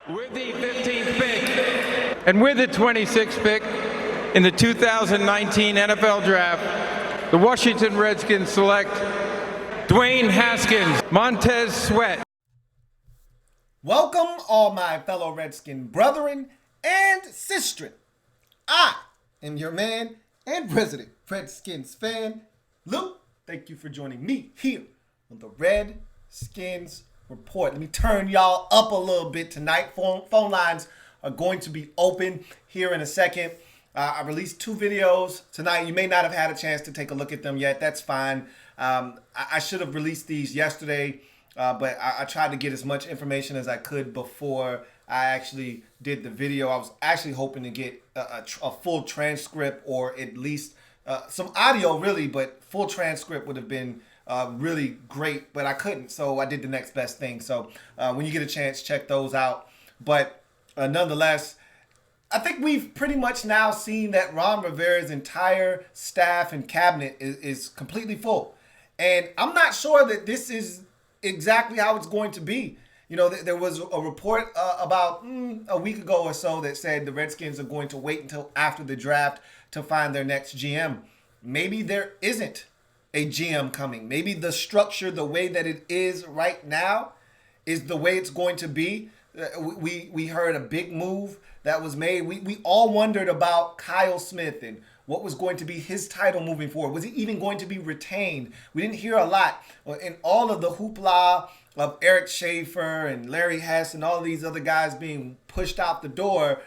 With the 15th pick and with the 26th pick in the 2019 NFL Draft, the Washington Redskins select Dwayne Haskins, Montez Sweat. Welcome, all my fellow Redskin brethren and sistren. I am your man and resident Redskins fan, Luke. Thank you for joining me here on the Redskins Report. Let me turn y'all up a little bit tonight. Phone lines are going to be open here in a second. I released 2 videos tonight. You may not have had a chance to take a look at them yet. That's fine. I should have released these yesterday, but I tried to get as much information as I could before I actually did the video. I was actually hoping to get a full transcript, or at least some audio, really, but full transcript would have been really great, but I couldn't, so I did the next best thing. So when you get a chance, check those out. But nonetheless, I think we've pretty much now seen that Ron Rivera's entire staff and cabinet is completely full. And I'm not sure that this is exactly how it's going to be. You know, there was a report about a week ago or so that said the Redskins are going to wait until after the draft to find their next GM. Maybe there isn't a GM coming. Maybe the structure, the way that it is right now, is the way it's going to be. We heard a big move that was made. We all wondered about Kyle Smith and what was going to be his title moving forward. Was he even going to be retained? We didn't hear a lot. In all of the hoopla of Eric Schaefer and Larry Hess and all of these other guys being pushed out the door,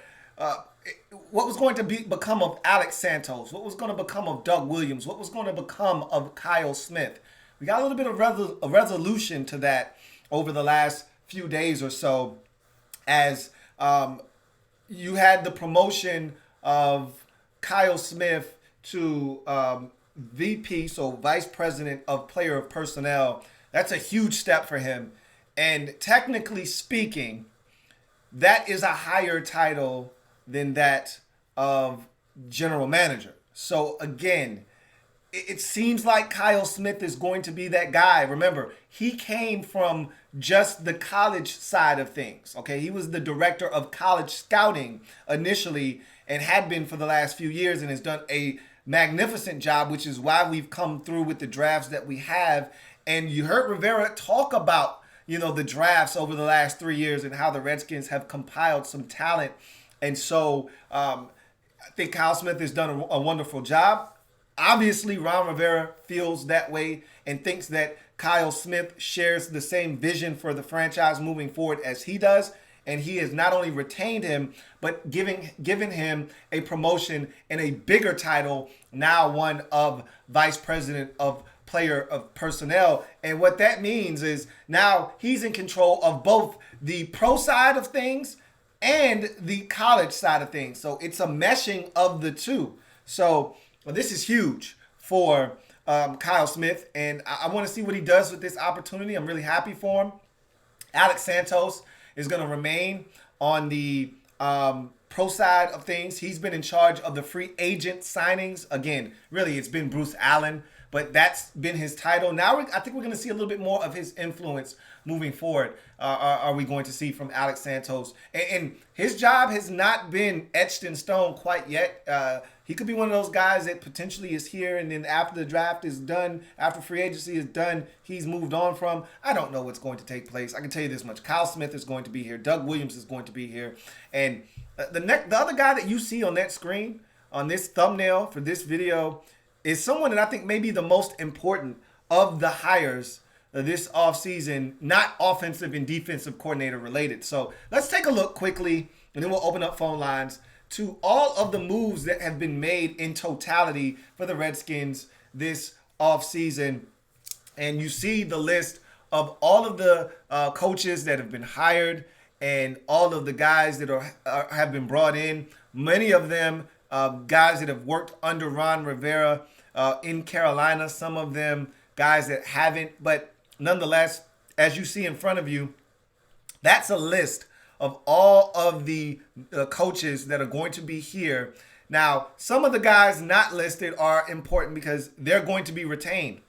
what was going to become of Alex Santos? What was going to become of Doug Williams? What was going to become of Kyle Smith? We got a little bit of a resolution to that over the last few days or so, as you had the promotion of Kyle Smith to VP, so Vice President of Player of Personnel. That's a huge step for him. And technically speaking, that is a higher title than that of general manager. So again, it seems like Kyle Smith is going to be that guy. Remember, he came from just the college side of things. Okay, he was the director of college scouting initially and had been for the last few years, and has done a magnificent job, which is why we've come through with the drafts that we have. And you heard Rivera talk about, you know, the drafts over the last 3 years and how the Redskins have compiled some talent. And so I think Kyle Smith has done a wonderful job. Obviously, Ron Rivera feels that way and thinks that Kyle Smith shares the same vision for the franchise moving forward as he does. And he has not only retained him, but given him a promotion and a bigger title, now one of Vice President of Player of Personnel. And what that means is now he's in control of both the pro side of things and the college side of things. So it's a meshing of the two. So this is huge for Kyle Smith, and I want to see what he does with this opportunity. I'm really happy for him. Alex Santos is going to remain on the pro side of things. He's been in charge of the free agent signings. Again, really, it's been Bruce Allen, but that's been his title. Now I think we're going to see a little bit more of his influence moving forward. Are we going to see from Alex Santos? And his job has not been etched in stone quite yet. He could be one of those guys that potentially is here, and then after the draft is done, after free agency is done, he's moved on from. I don't know what's going to take place. I can tell you this much. Kyle Smith is going to be here. Doug Williams is going to be here. And the other guy that you see on that screen, on this thumbnail for this video, is someone that I think may be the most important of the hires this offseason, not offensive and defensive coordinator related. So let's take a look quickly, and then we'll open up phone lines to all of the moves that have been made in totality for the Redskins this offseason. And you see the list of all of the coaches that have been hired and all of the guys that have been brought in. Many of them guys that have worked under Ron Rivera in Carolina. Some of them guys that haven't. But nonetheless, as you see in front of you, that's a list of all of the coaches that are going to be here. Now, some of the guys not listed are important because they're going to be retained.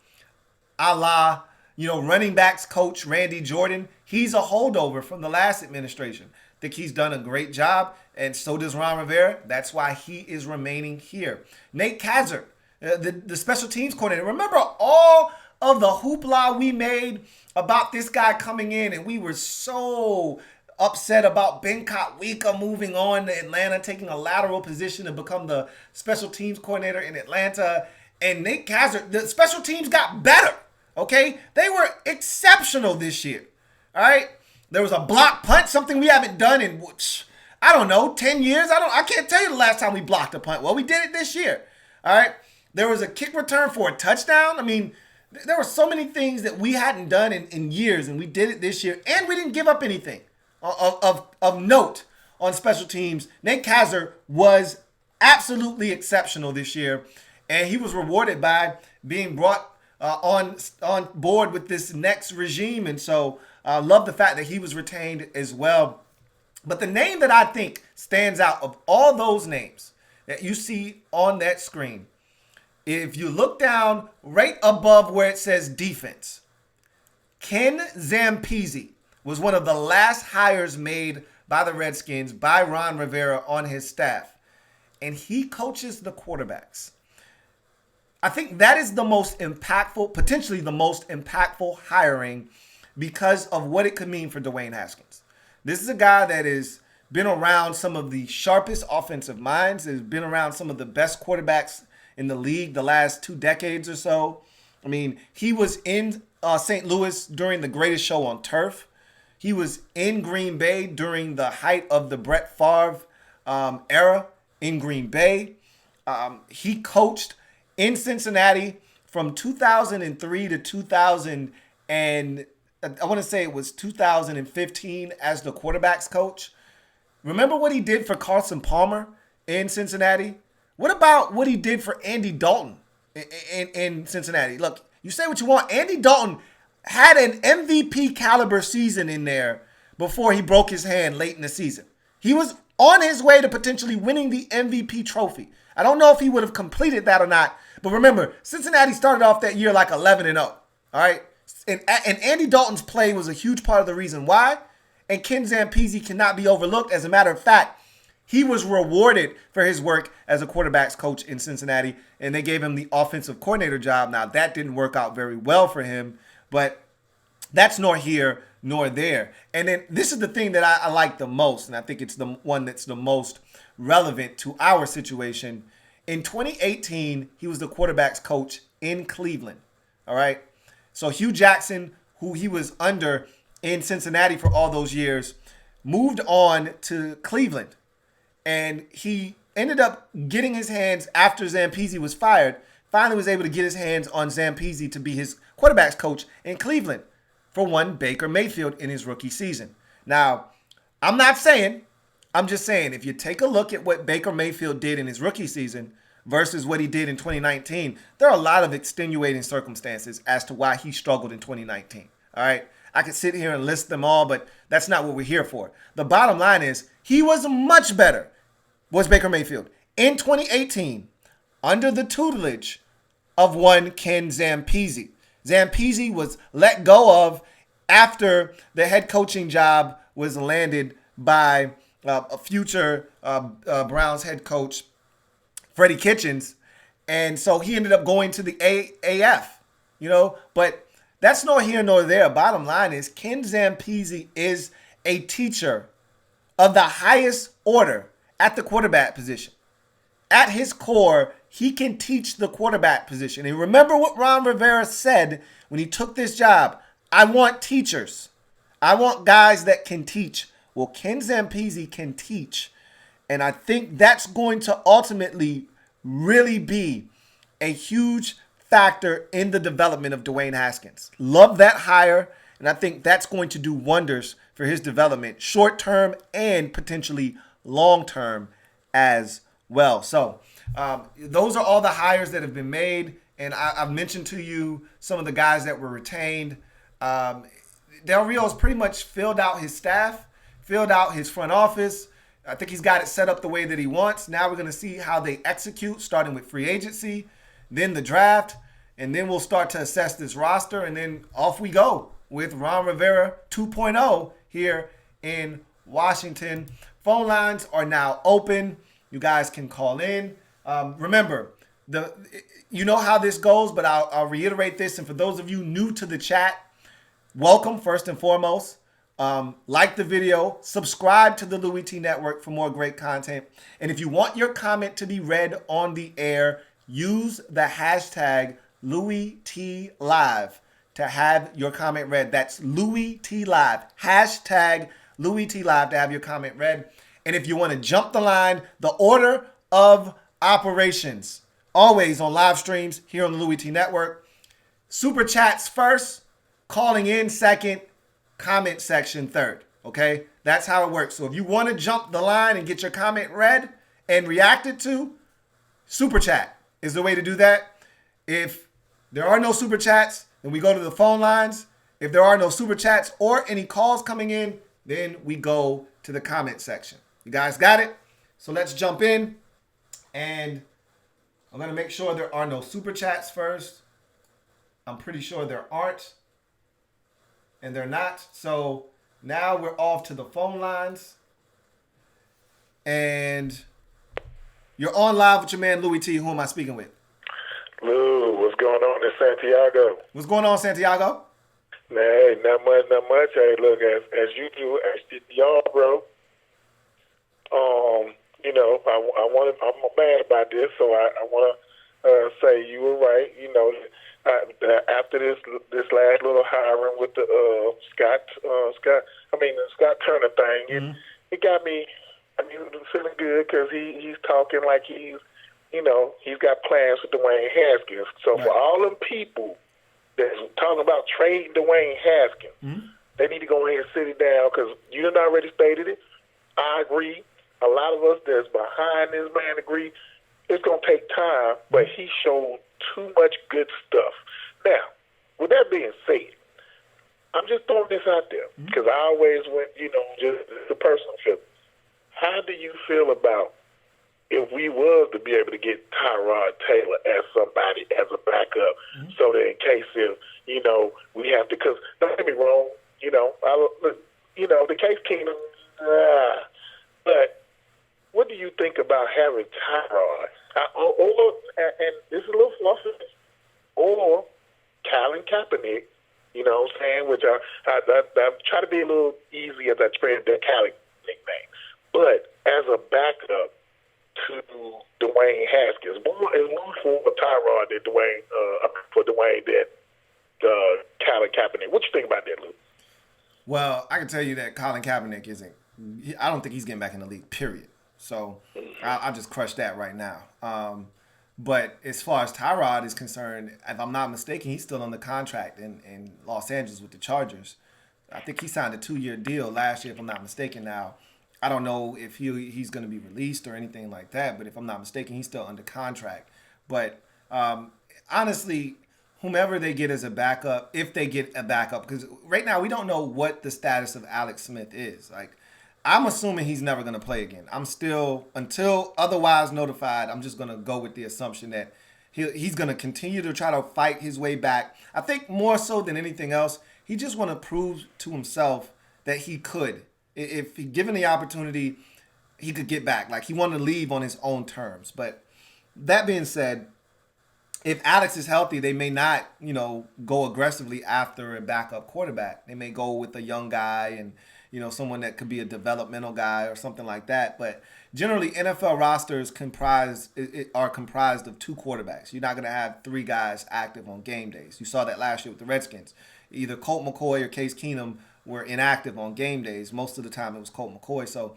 A la, running backs coach Randy Jordan. He's a holdover from the last administration. think he's done a great job, and so does Ron Rivera. That's why he is remaining here. Nate Kazzer, the special teams coordinator. Remember all of the hoopla we made about this guy coming in, and we were so upset about Ben Kotwika moving on to Atlanta, taking a lateral position to become the special teams coordinator in Atlanta. And Nate Kazzer, the special teams got better, okay? They were exceptional this year, all right? There was a block punt, something we haven't done in, I don't know, 10 years. I can't tell you the last time we blocked a punt. Well, we did it this year, all right? There was a kick return for a touchdown. I mean, there were so many things that we hadn't done in years, and we did it this year, and we didn't give up anything of note on special teams. Nate Kazzer was absolutely exceptional this year, and he was rewarded by being brought on board with this next regime, and so I love the fact that he was retained as well. But the name that I think stands out of all those names that you see on that screen, if you look down right above where it says defense, Ken Zampese was one of the last hires made by the Redskins, by Ron Rivera on his staff. And he coaches the quarterbacks. I think that is the most impactful, potentially the most impactful hiring because of what it could mean for Dwayne Haskins. This is a guy that has been around some of the sharpest offensive minds, has been around some of the best quarterbacks in the league the last 2 decades or so. I mean, he was in St. Louis during the greatest show on turf. He was in Green Bay during the height of the Brett Favre era in Green Bay. He coached in Cincinnati from 2003 to 2000, and I want to say it was 2015 as the quarterbacks coach. Remember what he did for Carson Palmer in Cincinnati? What about what he did for Andy Dalton in Cincinnati? Look, you say what you want. Andy Dalton had an MVP caliber season in there before he broke his hand late in the season. He was on his way to potentially winning the MVP trophy. I don't know if he would have completed that or not, but remember, Cincinnati started off that year like 11-0, all right? And Andy Dalton's play was a huge part of the reason why, and Ken Zampese cannot be overlooked. As a matter of fact, he was rewarded for his work as a quarterbacks coach in Cincinnati, and they gave him the offensive coordinator job. Now, that didn't work out very well for him, but that's nor here nor there. And then this is the thing that I like the most, and I think it's the one that's the most relevant to our situation. In 2018, he was the quarterbacks coach in Cleveland, all right? So Hugh Jackson, who he was under in Cincinnati for all those years, moved on to Cleveland. And he ended up getting his hands, after Zampese was fired, finally was able to get his hands on Zampese to be his quarterbacks coach in Cleveland for one Baker Mayfield in his rookie season. Now, I'm just saying, if you take a look at what Baker Mayfield did in his rookie season versus what he did in 2019, there are a lot of extenuating circumstances as to why he struggled in 2019. All right. I could sit here and list them all, but that's not what we're here for. The bottom line is he was much better, was Baker Mayfield, in 2018 under the tutelage of one Ken Zampese. Zampese was let go of after the head coaching job was landed by a future Browns head coach, Freddie Kitchens. And so he ended up going to the AF, but that's nor here nor there. Bottom line is Ken Zampese is a teacher of the highest order at the quarterback position. At his core, he can teach the quarterback position. And remember what Ron Rivera said when he took this job. I want teachers. I want guys that can teach. Well, Ken Zampese can teach. And I think that's going to ultimately really be a huge factor in the development of Dwayne Haskins. Love that hire. And I think that's going to do wonders for his development, short term and potentially long term as well. So those are all the hires that have been made. And I've mentioned to you some of the guys that were retained. Del Rio's pretty much filled out his staff, filled out his front office. I think he's got it set up the way that he wants. Now we're going to see how they execute, starting with free agency, then the draft, and then we'll start to assess this roster, and then off we go with Ron Rivera 2.0 here in Washington. Phone lines are now open. You guys can call in. Remember, you know how this goes, but I'll reiterate this. And for those of you new to the chat, welcome first and foremost. Like the video, subscribe to the Louis T Network for more great content. And if you want your comment to be read on the air, use the hashtag Louis T Live to have your comment read. That's Louis T Live. Hashtag Louis T Live to have your comment read. And if you want to jump the line, the order of operations, always on live streams here on the Louis T Network. Super chats first, calling in second, comment section third. Okay? That's how it works. So if you want to jump the line and get your comment read and reacted to, super chat is the way to do that. If there are no super chats, then we go to the phone lines. If there are no super chats or any calls coming in, then we go to the comment section. You guys got it? So let's jump in. And I'm going to make sure there are no super chats first. I'm pretty sure there aren't. And they're not. So now we're off to the phone lines. And you're on live with your man, Louis T. Who am I speaking with? Lou, what's going on in Santiago? What's going on, Santiago? Hey, not much. Hey, look, as you do, as y'all, bro. I'm mad about this, so I want to say you were right. After this last little hiring with the Scott Turner thing, it got me. Feeling good because he's talking like he's got plans with Dwayne Haskins. So for all them people that's talking about trading Dwayne Haskins, they need to go ahead and sit it down because you done already stated it. I agree. A lot of us that's behind this man agree. It's going to take time, but he showed too much good stuff. Now, with that being said, I'm just throwing this out there because I always went, just the personal feeling. How do you feel about if we was to be able to get Tyrod Taylor as somebody as a backup, so that in case if we have to? Because don't get me wrong, the Case Keenum, but what do you think about having Tyrod, and this is a little fluffy, or Colin Kaepernick? You know what I'm saying? Which I try to be a little easy as I spread the Colin nickname. But as a backup to Dwayne Haskins, more for Tyrod than Dwayne than Colin Kaepernick. What you think about that, Luke? Well, I can tell you that Colin Kaepernick I don't think he's getting back in the league, period. So I'll just crush that right now. But as far as Tyrod is concerned, if I'm not mistaken, he's still on the contract in Los Angeles with the Chargers. I think he signed a 2-year deal last year, if I'm not mistaken. Now, I don't know if he's going to be released or anything like that, but if I'm not mistaken, he's still under contract. But honestly, whomever they get as a backup, if they get a backup, because right now we don't know what the status of Alex Smith is. Like, I'm assuming he's never going to play again. I'm still, until otherwise notified, I'm just going to go with the assumption that he's going to continue to try to fight his way back. I think more so than anything else, he just want to prove to himself that he could. If he given the opportunity, he could get back. Like, he wanted to leave on his own terms. But that being said, if Alex is healthy, they may not, go aggressively after a backup quarterback. They may go with a young guy and, someone that could be a developmental guy or something like that. But generally, NFL rosters are comprised of 2 quarterbacks. You're not going to have 3 guys active on game days. You saw that last year with the Redskins. Either Colt McCoy or Case Keenum were inactive on game days. Most of the time, it was Colt McCoy. So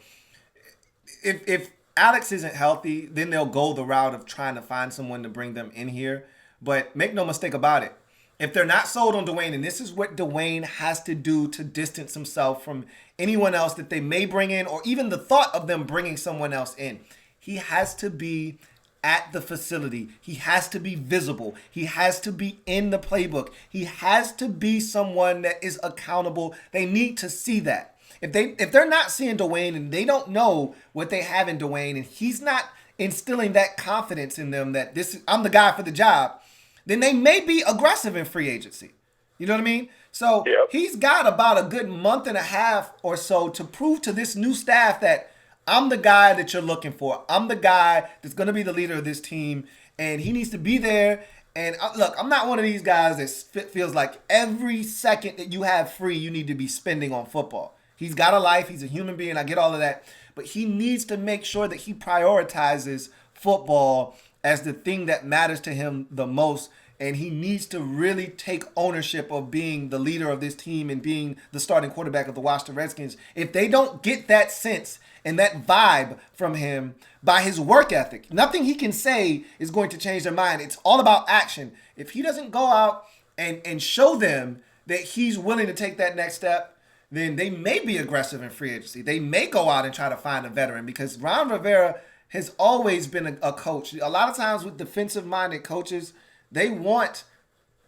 if Alex isn't healthy, then they'll go the route of trying to find someone to bring them in here. But make no mistake about it. If they're not sold on Dwayne, and this is what Dwayne has to do to distance himself from anyone else that they may bring in, or even the thought of them bringing someone else in, he has to be at the facility. He has to be visible. He has to be in the playbook. He has to be someone that is accountable. They need to see that. If they're not seeing Dwayne and they don't know what they have in Dwayne, and he's not instilling that confidence in them that I'm the guy for the job, then they may be aggressive in free agency. You know what I mean? So Yep. he's got about a good month and a half or so to prove to this new staff that I'm the guy that you're looking for. I'm the guy that's going to be the leader of this team, and he needs to be there. And look, I'm not one of these guys that feels like every second that you have free, you need to be spending on football. He's got a life. He's a human being. I get all of that. But he needs to make sure that he prioritizes football as the thing that matters to him the most. And he needs to really take ownership of being the leader of this team and being the starting quarterback of the Washington Redskins. If they don't get that sense and that vibe from him by his work ethic, nothing he can say is going to change their mind. It's all about action. If he doesn't go out and show them that he's willing to take that next step, then they may be aggressive in free agency. They may go out and try to find a veteran because Ron Rivera has always been a coach. A lot of times with defensive-minded coaches, they want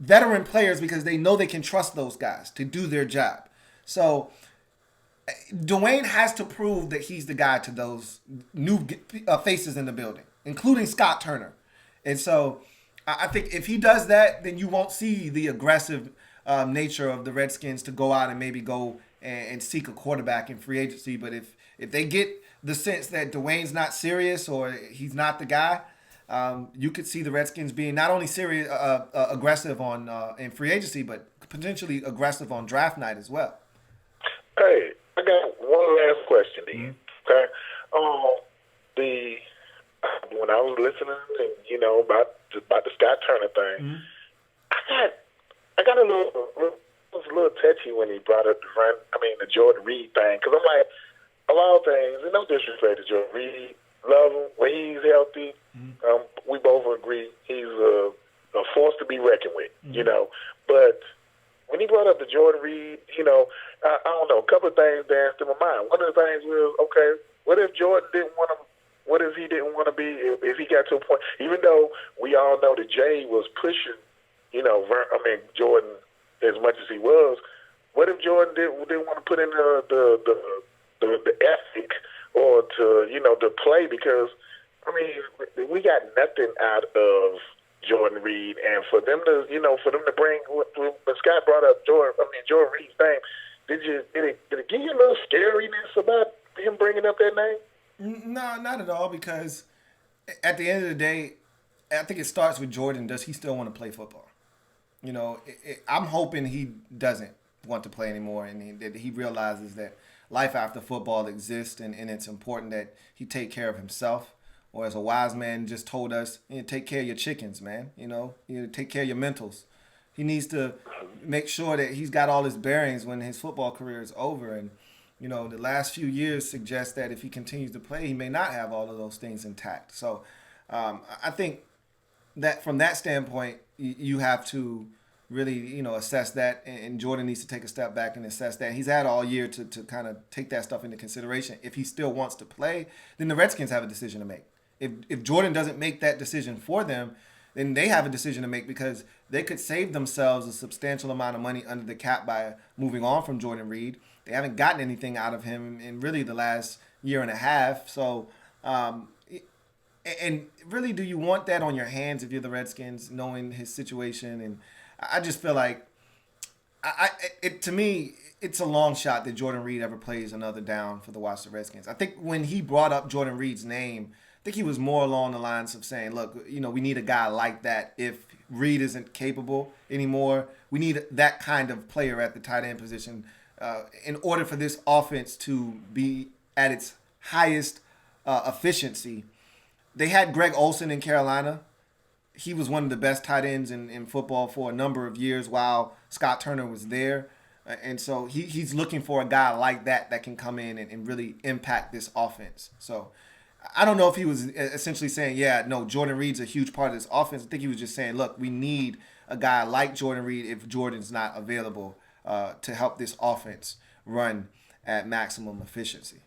veteran players because they know they can trust those guys to do their job. So Dwayne has to prove that he's the guy to those new faces in the building, including Scott Turner. And so I think if he does that, then you won't see the aggressive nature of the Redskins to go out and maybe go and seek a quarterback in free agency. But if they get the sense that Dwayne's not serious or he's not the guy, you could see the Redskins being not only serious, aggressive on in free agency, but potentially aggressive on draft night as well. Hey, I got one last question to you. Okay, when I was listening, and about the Scott Turner thing, I got was a little touchy when he brought up the Jordan Reed thing, because I'm like, of all things, and no disrespect to Jordan Reed, love him when he's healthy. We both agree he's a force to be reckoned with, But when he brought up the Jordan Reed, I don't know, a couple of things danced in my mind. One of the things was, okay, what if Jordan didn't want to? What if he didn't want to be? If he got to a point, even though we all know that Jay was pushing, Jordan as much as he was. What if Jordan didn't want to put in the ethic or to play? Because we got nothing out of Jordan Reed, and for them to bring when Scott brought up Jordan Reed's name, did it give you a little scariness about him bringing up that name? No, not at all, because at the end of the day, I think it starts with Jordan. Does he still want to play football? I'm hoping he doesn't want to play anymore, and that he realizes that life after football exists, and it's important that he take care of himself. Or as a wise man just told us, take care of your chickens, man. Take care of your mentals. He needs to make sure that he's got all his bearings when his football career is over. And, the last few years suggest that if he continues to play, he may not have all of those things intact. So I think that from that standpoint, you have to really, assess that. And Jordan needs to take a step back and assess that. He's had all year to kind of take that stuff into consideration. If he still wants to play, then the Redskins have a decision to make. If Jordan doesn't make that decision for them, then they have a decision to make, because they could save themselves a substantial amount of money under the cap by moving on from Jordan Reed. They haven't gotten anything out of him in really the last year and a half. So, and really, do you want that on your hands if you're the Redskins, knowing his situation? And I just feel like, to me, it's a long shot that Jordan Reed ever plays another down for the Washington Redskins. I think when he brought up Jordan Reed's name, I think he was more along the lines of saying, look, we need a guy like that. If Reed isn't capable anymore, we need that kind of player at the tight end position in order for this offense to be at its highest efficiency. They had Greg Olsen in Carolina. He was one of the best tight ends in football for a number of years while Scott Turner was there. And so he's looking for a guy like that can come in and really impact this offense. So I don't know if he was essentially saying, Jordan Reed's a huge part of this offense. I think he was just saying, look, we need a guy like Jordan Reed if Jordan's not available to help this offense run at maximum efficiency.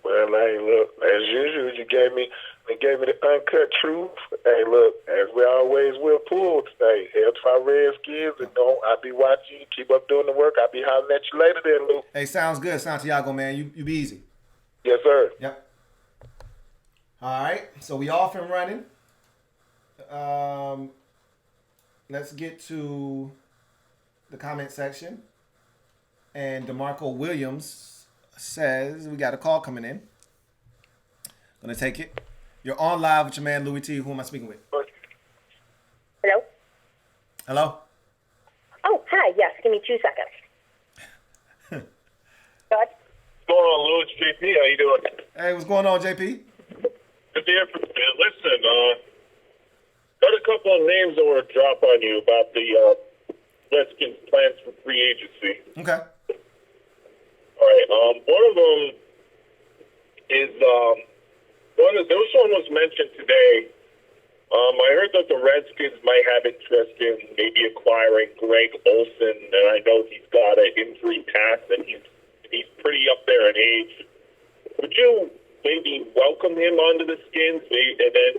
Well, hey, look, as usual, you gave me the uncut truth. Hey, look, as we always will pull today, head to our Redskins, and I'll be watching you. Keep up doing the work. I'll be hollering at you later then, Luke. Hey, sounds good, Santiago, man. You be easy. Yes, sir. Yep. All right, so we off and running. Let's get to the comment section. And DeMarco Williams says, we got a call coming in. Gonna take it. You're on live with your man, Louis T. Who am I speaking with? Hello? Hello? Oh, hi. Yes, give me 2 seconds. Go ahead. What's going on, Louis? JP, how you doing? Hey, what's going on, JP? Good to hear from you, man. Listen, got a couple of names I want to drop on you about the Redskins' plans for free agency. Okay. All right. One of them is this one was mentioned today. I heard that the Redskins might have interest in maybe acquiring Greg Olson, and I know he's got an injury past, and he's pretty up there in age. Would you maybe welcome him onto the Skins, and then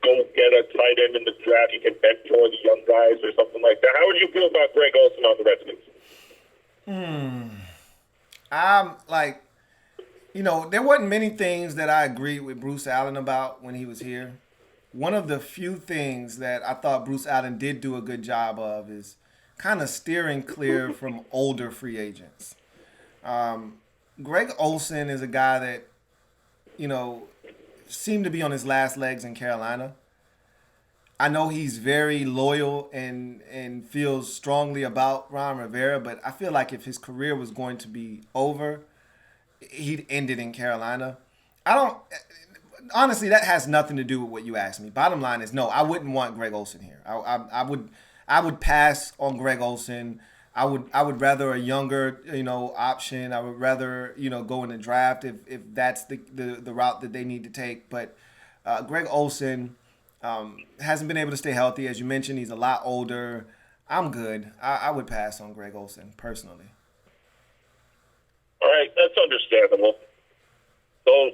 go get a tight end in the draft? You can mentor the young guys or something like that. How would you feel about Greg Olson on the Redskins? I'm like, there wasn't many things that I agreed with Bruce Allen about when he was here. One of the few things that I thought Bruce Allen did do a good job of is kind of steering clear from older free agents. Greg Olson is a guy that, seemed to be on his last legs in Carolina. I know he's very loyal and feels strongly about Ron Rivera, but I feel like if his career was going to be over, he'd end it in Carolina. Honestly, that has nothing to do with what you asked me. Bottom line is, no, I wouldn't want Greg Olson here. I would pass on Greg Olson. I would rather a younger, option. I would rather, go in the draft if that's the route that they need to take. But Greg Olson hasn't been able to stay healthy. As you mentioned, he's a lot older. I'm good. I would pass on Greg Olson personally. All right, that's understandable. So,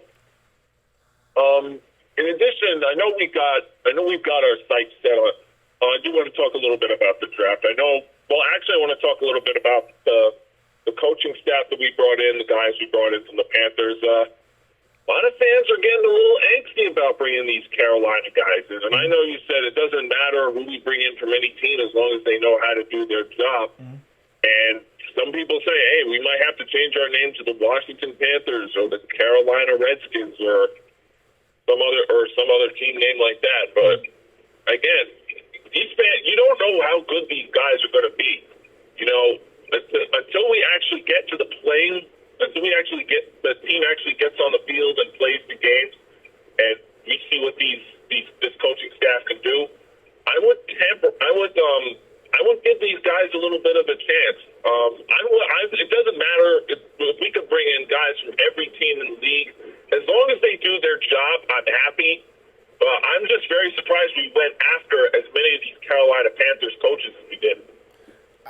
in addition, I know we've got our sights set on. I do want to talk a little bit about the draft. I want to talk a little bit about the coaching staff that we brought in, the guys we brought in from the Panthers. A lot of fans are getting a little angsty about bringing these Carolina guys in, and I know you said it doesn't matter who we bring in from any team as long as they know how to do their job. And some people say, hey, we might have to change our name to the Washington Panthers or the Carolina Redskins or some other team name like that. But again, these fans, you don't know how good these guys are going to be. Until we actually get to the playing, until we actually the team actually gets on the field and plays the games, and we see what this coaching staff can do. I would give these guys a little bit of a chance. It doesn't matter if we could bring in guys from every team in the league. As long as they do their job, I'm happy. I'm just very surprised we went after as many of these Carolina Panthers coaches as we did.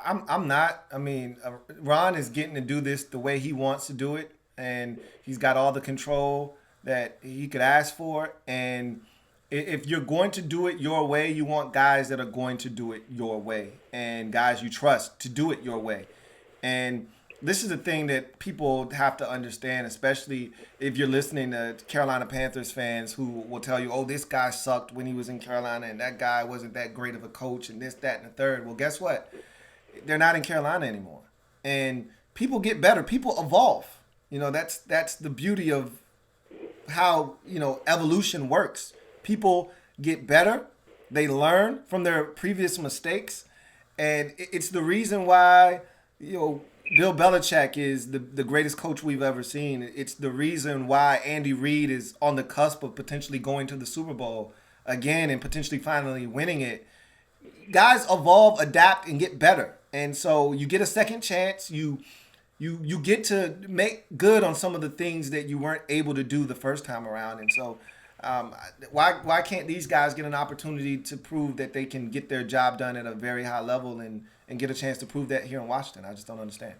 I'm not. I mean, Ron is getting to do this the way he wants to do it, and he's got all the control that he could ask for. And if you're going to do it your way, you want guys that are going to do it your way and guys you trust to do it your way. And this is the thing that people have to understand, especially if you're listening to Carolina Panthers fans who will tell you, oh, this guy sucked when he was in Carolina and that guy wasn't that great of a coach and this, that, and the third. Well, guess what? They're not in Carolina anymore. And people get better. People evolve. That's the beauty of how, evolution works. People get better. They learn from their previous mistakes. And it's the reason why, Bill Belichick is the greatest coach we've ever seen. It's the reason why Andy Reid is on the cusp of potentially going to the Super Bowl again and potentially finally winning it. Guys evolve, adapt, and get better. And so you get a second chance. You get to make good on some of the things that you weren't able to do the first time around. And so why can't these guys get an opportunity to prove that they can get their job done at a very high level and get a chance to prove that here in Washington? I just don't understand.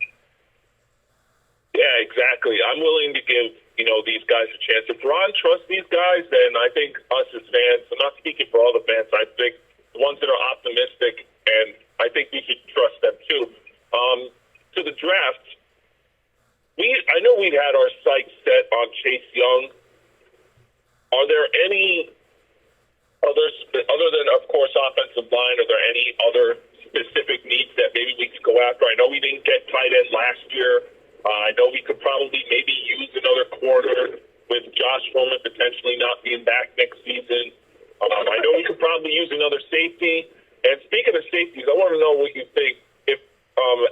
Yeah, exactly. I'm willing to give, these guys a chance. If Ron trusts these guys, then I think us as fans, I'm not speaking for all the fans, I think the ones that are optimistic, and I think we should trust them too. To the draft, I know we had our sights set on Chase Young. Are there any others, other than, of course, offensive line, are there any other specific needs that maybe we could go after? I know we didn't get tight end last year. I know we could probably maybe use another corner with Josh Roman potentially not being back next season. I know we could probably use another safety. And speaking of safeties, I want to know what you think if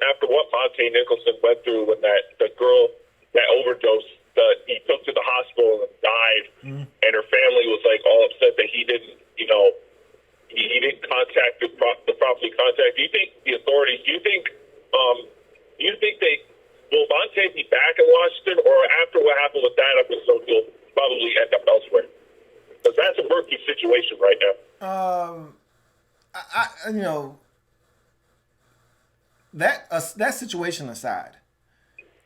after what Monte Nicholson went through when the girl that overdose that he took to the hospital and died, and her family was like all upset that he didn't, he didn't contact the properly contact. Do you think the authorities? Do you think they will Monte be back in Washington, or after what happened with that episode, he'll probably end up elsewhere? Because that's a murky situation right now. That situation aside,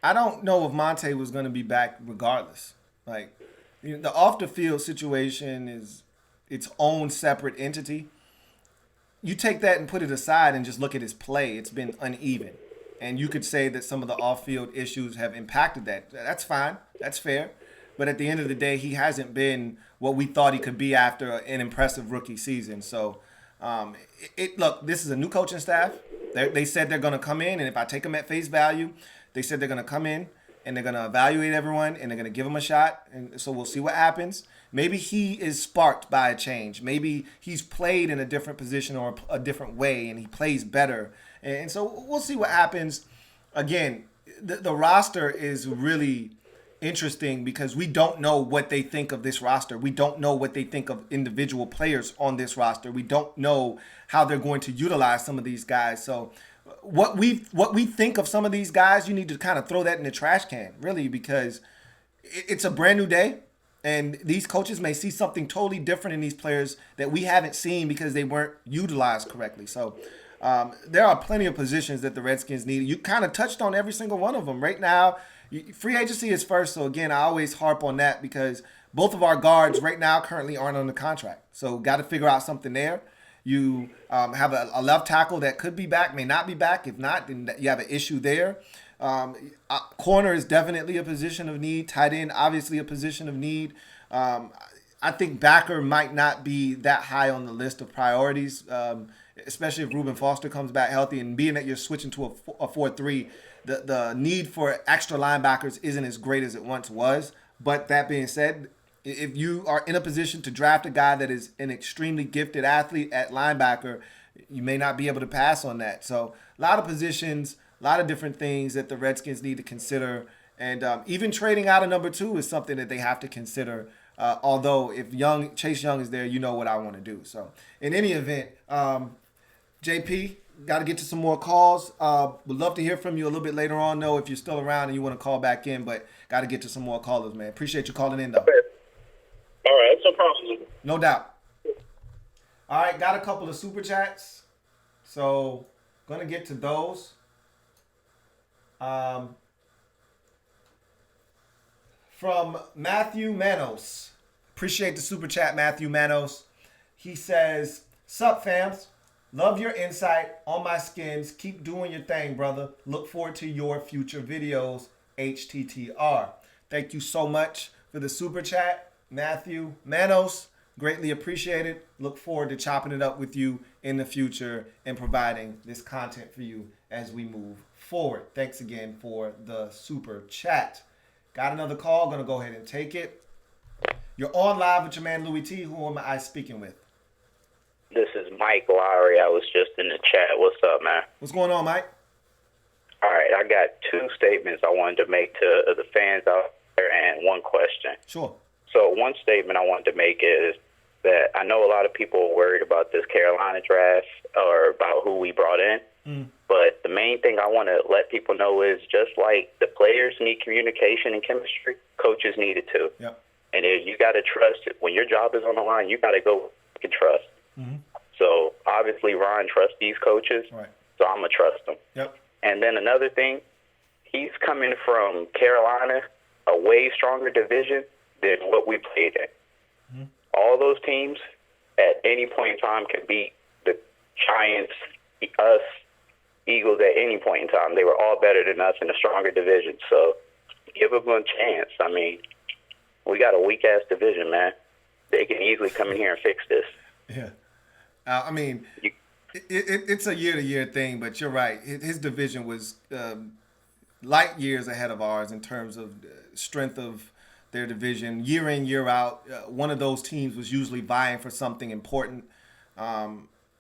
I don't know if Monte was going to be back regardless. Like, the off the field situation is its own separate entity. You take that and put it aside and just look at his play. It's been uneven. And you could say that some of the off-field issues have impacted that. That's fine. That's fair. But at the end of the day, he hasn't been what we thought he could be after an impressive rookie season. So, look, this is a new coaching staff. They said they're going to come in, and if I take them at face value, they said they're going to come in, and they're going to evaluate everyone, and they're going to give him a shot. And so we'll see what happens. Maybe he is sparked by a change. Maybe he's played in a different position or a different way, and he plays better. And so we'll see what happens. Again, the roster is really interesting because we don't know what they think of this roster. We don't know what they think of individual players on this roster. We don't know how they're going to utilize some of these guys. So what we think of some of these guys, you need to kind of throw that in the trash can, really, because it's a brand new day. And these coaches may see something totally different in these players that we haven't seen because they weren't utilized correctly. So there are plenty of positions that the Redskins need. You kind of touched on every single one of them. Right now, free agency is first. So, again, I always harp on that because both of our guards right now currently aren't on the contract. So, got to figure out something there. You have a left tackle that could be back, may not be back. If not, then you have an issue there. Corner is definitely a position of need. Tight end, obviously a position of need. I think backer might not be that high on the list of priorities, especially if Reuben Foster comes back healthy. And being that you're switching to a 4-3, the need for extra linebackers isn't as great as it once was. But that being said, if you are in a position to draft a guy that is an extremely gifted athlete at linebacker, you may not be able to pass on that. So a lot of positions, a lot of different things that the Redskins need to consider. And even trading out of number 2 is something that they have to consider. Although if Chase Young is there, you know what I want to do. So in any event, JP, got to get to some more calls. Would love to hear from you a little bit later on, though, if you're still around and you want to call back in. But got to get to some more callers, man. Appreciate you calling in, though. All right, that's no problem. No doubt. All right, got a couple of super chats. So going to get to those. From Matthew Manos. Appreciate the super chat, Matthew Manos. He says, "Sup, fams? Love your insight on my skins. Keep doing your thing, brother. Look forward to your future videos. HTTR." Thank you so much for the super chat, Matthew Manos. Greatly appreciated. Look forward to chopping it up with you in the future and providing this content for you as we move forward. Thanks again for the super chat. Got another call. Going to go ahead and take it. You're on live with your man Louis T. Who am I speaking with? This is Mike Lowry. I was just in the chat. What's up, man? What's going on, Mike? All right, I got 2 statements I wanted to make to the fans out there and one question. Sure. So one statement I wanted to make is that I know a lot of people are worried about this Carolina draft or about who we brought in. But the main thing I want to let people know is just like the players need communication and chemistry, coaches need it too. Yep. And you got to trust it. When your job is on the line, you got to go and trust. So obviously Ron trusts these coaches, Right. so I'm going to trust them. Yep. And then another thing, he's coming from Carolina, a way stronger division than what we played in. All those teams at any point in time can beat the Giants, us, Eagles at any point in time. They were all better than us in a stronger division. So give them a chance. I mean, we got a weak-ass division, man. They can easily come in here and fix this. Yeah. I mean, It's a year-to-year thing, but you're right. His division was light years ahead of ours in terms of strength of their division. Year in, year out, one of those teams was usually vying for something important.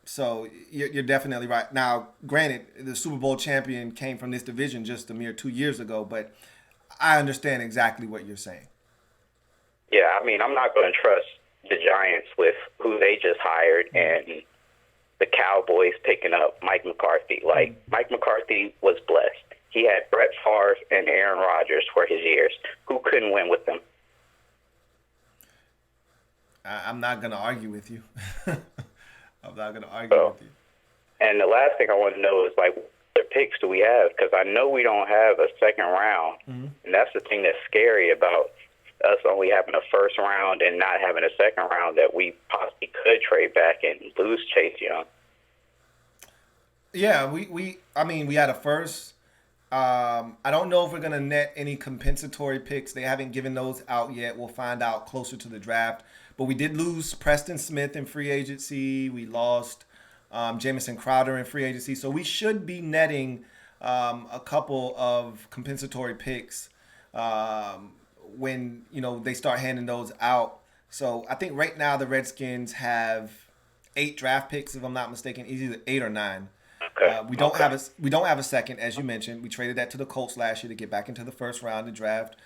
So you're definitely right. Now, granted, the Super Bowl champion came from this division just a mere 2 years ago, but I understand exactly what you're saying. Yeah, I mean, I'm not going to trust the Giants with who they just hired and the Cowboys picking up Mike McCarthy. Like, Mike McCarthy was blessed. He had Brett Favre and Aaron Rodgers for his years. Who couldn't win with them? I'm not going to argue with you. I'm not going to argue with you. And the last thing I want to know is, like, what picks do we have? Because I know we don't have a second round. And that's the thing that's scary about us only having a first round and not having a second round, that we possibly could trade back and lose Chase Young. Yeah, we had a first. I don't know if we're going to net any compensatory picks. They haven't given those out yet. We'll find out closer to the draft. But we did lose Preston Smith in free agency. We lost Jamison Crowder in free agency. So we should be netting a couple of compensatory picks when, they start handing those out. So I think right now the Redskins have 8 draft picks, if I'm not mistaken, either 8 or 9. Okay. We don't have a second, as you mentioned. We traded that to the Colts last year to get back into the first round to draft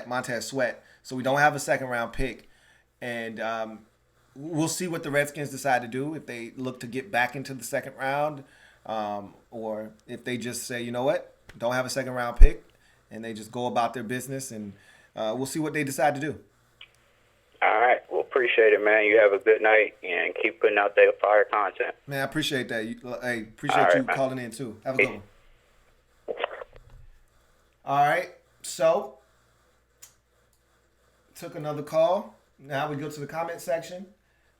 Montez Sweat. So we don't have a second round pick, and we'll see what the Redskins decide to do, if they look to get back into the second round, or if they just say, you know what, don't have a second round pick, and they just go about their business, and we'll see what they decide to do. All right. Well, appreciate it, man. You have a good night and keep putting out that fire content. Man, I appreciate that. Appreciate you calling in too. Have a good one. All right. So, took another call. Now we go to the comment section.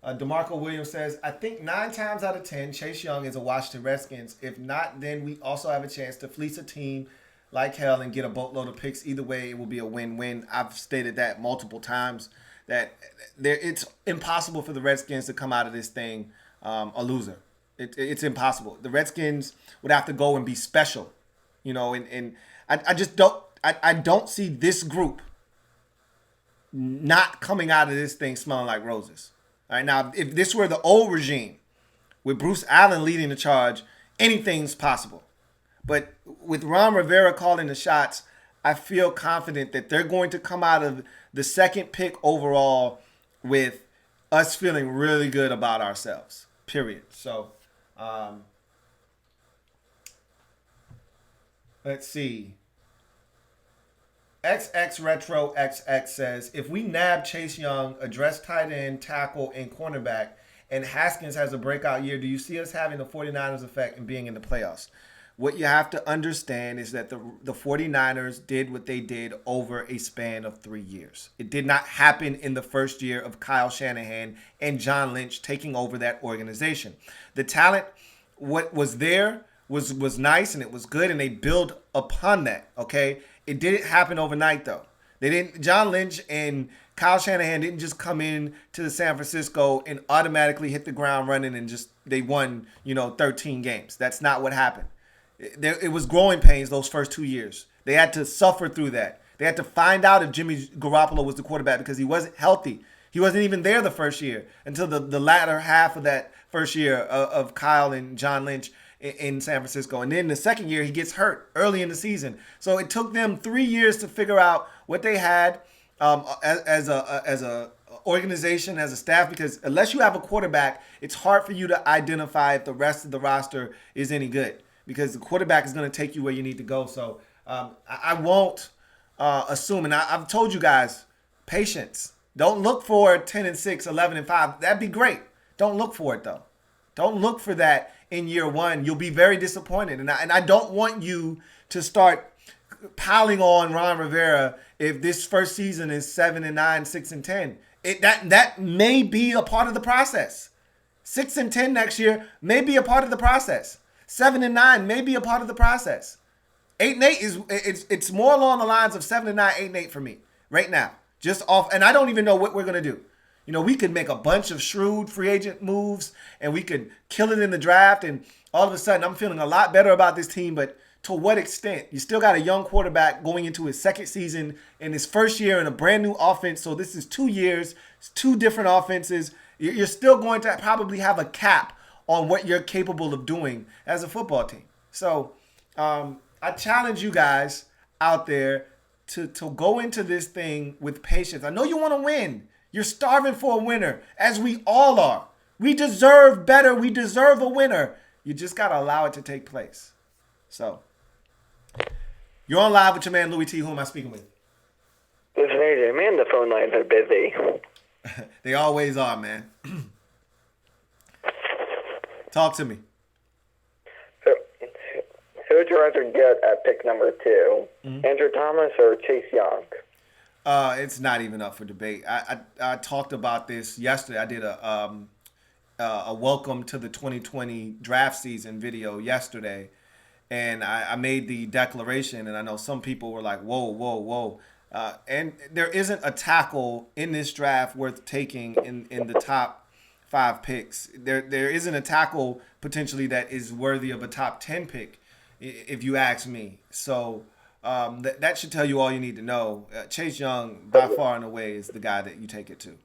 DeMarco Williams says, I think 9 times out of 10, Chase Young is a Washington Redskins. If not, then we also have a chance to fleece a team like hell and get a boatload of picks. Either way, it will be a win-win. I've stated that multiple times, that it's impossible for the Redskins to come out of this thing a loser. It's impossible. The Redskins would have to go and be special, and I just don't. I don't see this group not coming out of this thing smelling like roses. All right, now, if this were the old regime with Bruce Allen leading the charge, anything's possible. But with Ron Rivera calling the shots, I feel confident that they're going to come out of the second pick overall with us feeling really good about ourselves, period. So, let's see. XX Retro XX says, if we nab Chase Young, address tight end, tackle, and cornerback, and Haskins has a breakout year, do you see us having the 49ers effect and being in the playoffs? What you have to understand is that the 49ers did what they did over a span of 3 years. It did not happen in the first year of Kyle Shanahan and John Lynch taking over that organization. The talent, what was there, was nice and it was good, and they build upon that, okay? It didn't happen overnight, though. John Lynch and Kyle Shanahan didn't just come in to the San Francisco and automatically hit the ground running and they won, 13 games. That's not what happened. It was growing pains those first 2 years. They had to suffer through that. They had to find out if Jimmy Garoppolo was the quarterback because he wasn't healthy. He wasn't even there the first year until the latter half of that first year of Kyle and John Lynch in San Francisco. And then the second year, he gets hurt early in the season. So it took them 3 years to figure out what they had as a organization, as a staff, because unless you have a quarterback, it's hard for you to identify if the rest of the roster is any good, because the quarterback is going to take you where you need to go. So I won't assume, and I've told you guys, patience. Don't look for 10-6, 11-5. That'd be great. Don't look for it, though. Don't look for that in year one. You'll be very disappointed. And I don't want you to start piling on Ron Rivera if this first season is 7-9, 6-10. That may be a part of the process. 6-10 next year may be a part of the process. 7-9 may be a part of the process. 8-8 it's more along the lines of 7-9, 8-8 for me right now. Just off, and I don't even know what we're gonna do. we could make a bunch of shrewd free agent moves and we could kill it in the draft. And all of a sudden, I'm feeling a lot better about this team. But to what extent? You still got a young quarterback going into his second season in his first year in a brand new offense. So this is 2 years, it's 2 different offenses. You're still going to probably have a cap on what you're capable of doing as a football team. So I challenge you guys out there to go into this thing with patience. I know you want to win. You're starving for a winner, as we all are. We deserve better. We deserve a winner. You just got to allow it to take place. So, you're on live with your man, Louis T. Who am I speaking with? This is AJ. Man, the phone lines are busy. They always are, man. Talk to me. So, who would you rather get at pick number 2? Andrew Thomas or Chase Young? It's not even up for debate. I talked about this yesterday. I did a welcome to the 2020 draft season video yesterday, and I made the declaration, and I know some people were like, whoa, whoa, whoa. And there isn't a tackle in this draft worth taking in the top 5 picks. There isn't a tackle potentially that is worthy of a top 10 pick, if you ask me. So that should tell you all you need to know. Chase Young, by far and away, is the guy that you take it to.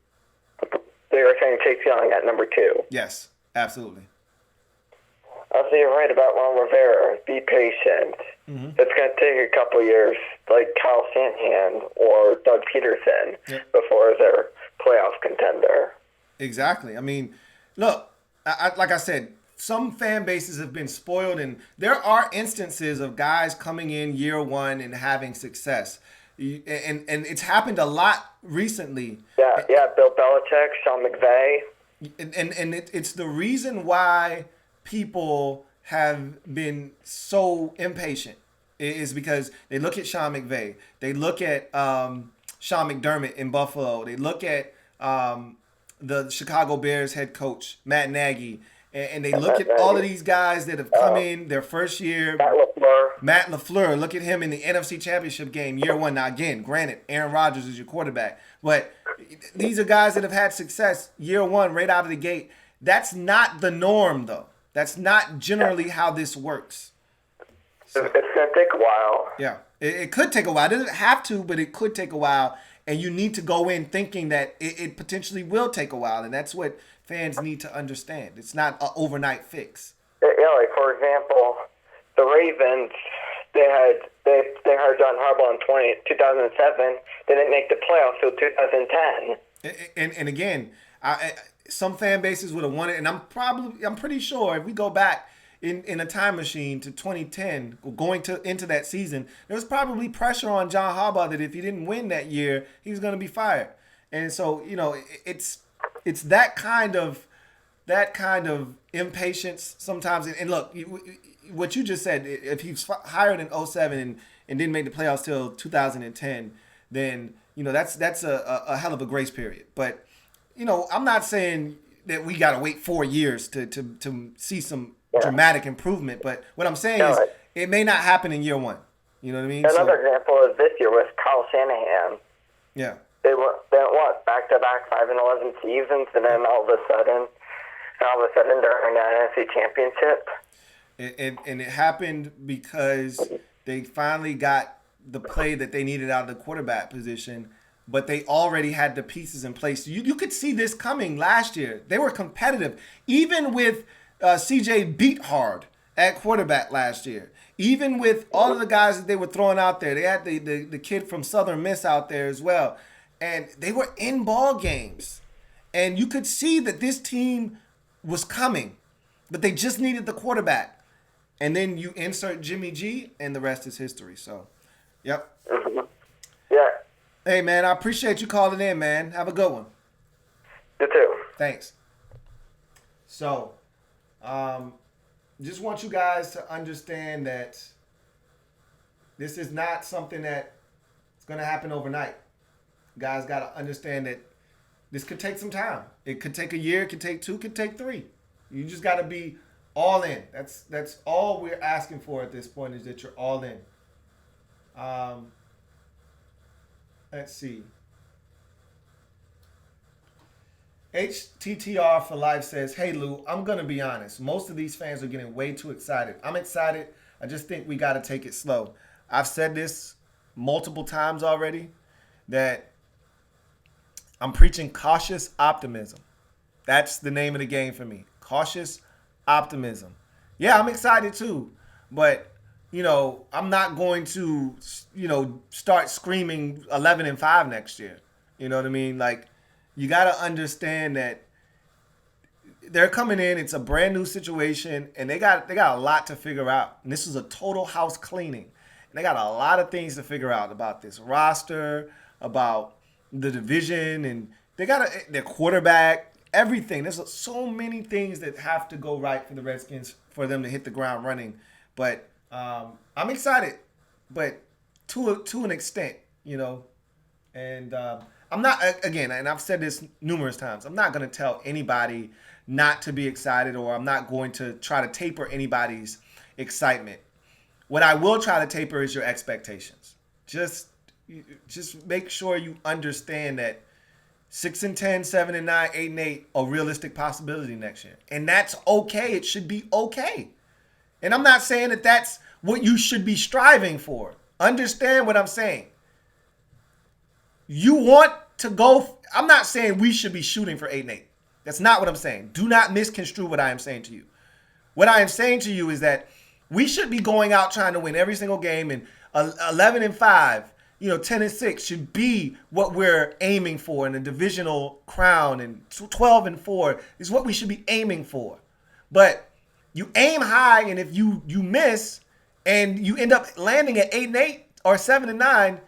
So you're saying Chase Young at number 2? Yes, absolutely. So you're right about Ron Rivera. Be patient. It's going to take a couple years, like Kyle Shanahan or Doug Peterson, before they're playoff contender. Exactly. I mean, look, like I said, some fan bases have been spoiled, and there are instances of guys coming in year one and having success. And it's happened a lot recently. Yeah, Bill Belichick, Sean McVay. And it's the reason why people have been so impatient is because they look at Sean McVay. They look at Sean McDermott in Buffalo. They look at the Chicago Bears head coach, Matt Nagy. And they look at all of these guys that have come in their first year. Matt LaFleur. Look at him in the NFC Championship game, year one. Now, again, granted, Aaron Rodgers is your quarterback. But these are guys that have had success year one right out of the gate. That's not the norm, though. That's not generally how this works. So, it's going to take a while. Yeah. It could take a while. It doesn't have to, but it could take a while. And you need to go in thinking that it potentially will take a while. And that's what fans need to understand. It's not an overnight fix. Yeah, like, for example, the Ravens, they hired John Harbaugh in 2007. They didn't make the playoffs until 2010. And again, some fan bases would have wanted, and I'm pretty sure if we go back in a time machine to 2010, into that season, there was probably pressure on John Harbaugh that if he didn't win that year, he was going to be fired. And so, it's that kind of impatience sometimes. And look, what you just said, if he's hired in 2007 and didn't make the playoffs till 2010, then that's a hell of a grace period. But I'm not saying that we got to wait 4 years to see some dramatic improvement. But what I'm saying is it may not happen in year one. You know what I mean? Another example is this year with Kyle Shanahan. Yeah. They went back-to-back 5-11 seasons, and then all of a sudden during the NFC Championship. And it happened because they finally got the play that they needed out of the quarterback position, but they already had the pieces in place. You could see this coming last year. They were competitive, even with CJ Beathard at quarterback last year. Even with all of the guys that they were throwing out there, they had the kid from Southern Miss out there as well. And they were in ball games. And you could see that this team was coming, but they just needed the quarterback. And then you insert Jimmy G, and the rest is history. So, yep. Yeah. Hey, man, I appreciate you calling in, man. Have a good one. You too. Thanks. So, just want you guys to understand that this is not something that is going to happen overnight. You guys got to understand that this could take some time. It could take a year, it could take 2, it could take 3. You just got to be all in. That's all we're asking for at this point, is that you're all in. Let's see. HTTR for Life says, hey, Lou, I'm going to be honest. Most of these fans are getting way too excited. I'm excited. I just think we got to take it slow. I've said this multiple times already that I'm preaching cautious optimism. That's the name of the game for me. Cautious optimism. Yeah, I'm excited too. But, I'm not going to, start screaming 11-5 next year. You know what I mean? Like, you got to understand that they're coming in. It's a brand new situation, and they got a lot to figure out. And this is a total house cleaning. And they got a lot of things to figure out about this roster, about the division, and they got their quarterback, everything. There's so many things that have to go right for the Redskins for them to hit the ground running. But I'm excited, but to an extent, and I'm not, again, and I've said this numerous times, I'm not going to tell anybody not to be excited, or I'm not going to try to taper anybody's excitement. What I will try to taper is your expectations. Just make sure you understand that 6-10, 7-9, 8-8 are realistic possibility next year. And that's okay. It should be okay. And I'm not saying that that's what you should be striving for. Understand what I'm saying. You want to go, I'm not saying we should be shooting for 8-8. That's not what I'm saying. Do not misconstrue what I am saying to you. What I am saying to you is that we should be going out trying to win every single game, and 11-5, 10-6 should be what we're aiming for in a divisional crown, and 12-4 is what we should be aiming for. But you aim high, and if you miss and you end up landing at 8-8 or 7-9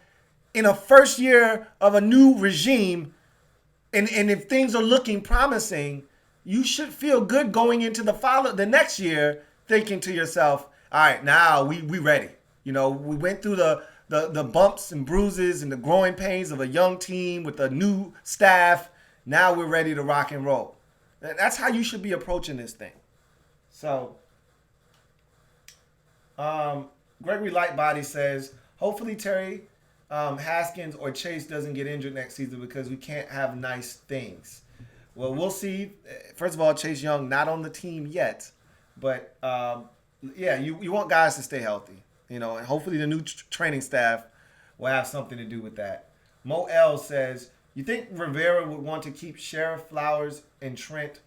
in a first year of a new regime, and if things are looking promising, you should feel good going into the next year, thinking to yourself, all right, now we ready. We went through the bumps and bruises and the growing pains of a young team with a new staff. Now we're ready to rock and roll. That's how you should be approaching this thing. So, Gregory Lightbody says, hopefully Terry Haskins or Chase doesn't get injured next season because we can't have nice things. Well, we'll see. First of all, Chase Young not on the team yet, but you want guys to stay healthy, and hopefully the new training staff will have something to do with that. Mo L says, you think Rivera would want to keep Sheriff, Flowers, and Trent,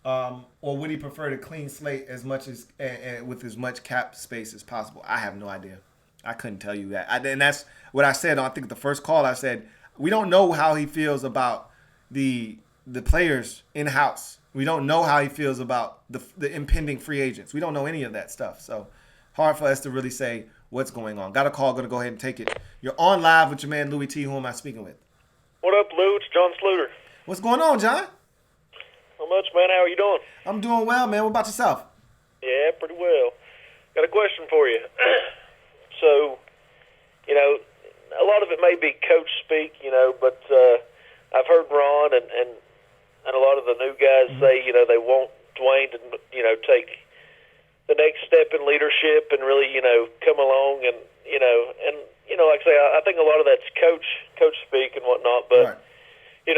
or would he prefer to clean slate as much as with as much cap space as possible? I have no idea. I couldn't tell you that. And that's what I said. I think the first call I said, we don't know how he feels about the players in-house. We don't know how he feels about the impending free agents. We don't know any of that stuff. So hard for us to really say what's going on. Got a call. Going to go ahead and take it. You're on live with your man, Louis T. Who am I speaking with? What up, Lou? It's John Sluter. What's going on, John? Not much, man. How are you doing? I'm doing well, man. What about yourself? Yeah, pretty well. Got a question for you. So, a lot of it may be coach speak, but I've heard Ron and a lot of the new guys say, they want Dwayne to, take the next step in leadership and really, come along and like I say, I think a lot of that's coach speak and whatnot, but, Right.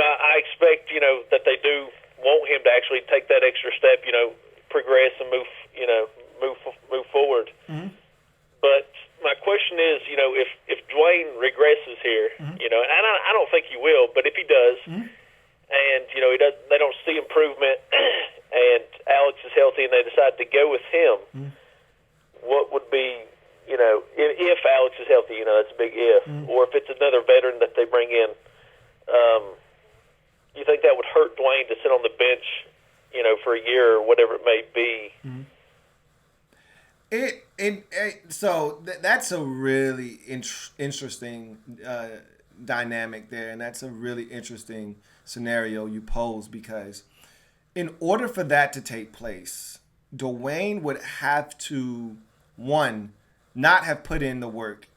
I expect, that they do want him to actually take that extra step, progress and move forward. Mm-hmm. But my question is, if Dwayne regresses here, and I don't think he will, but if he does, and they don't see improvement, and Alex is healthy, and they decide to go with him, what would be, if Alex is healthy, that's a big if, or if it's another veteran that they bring in, you think that would hurt Dwayne to sit on the bench, for a year or whatever it may be? So that's a really interesting dynamic there, and that's a really interesting scenario you pose, because in order for that to take place, Dwayne would have to, one, not have put in the work.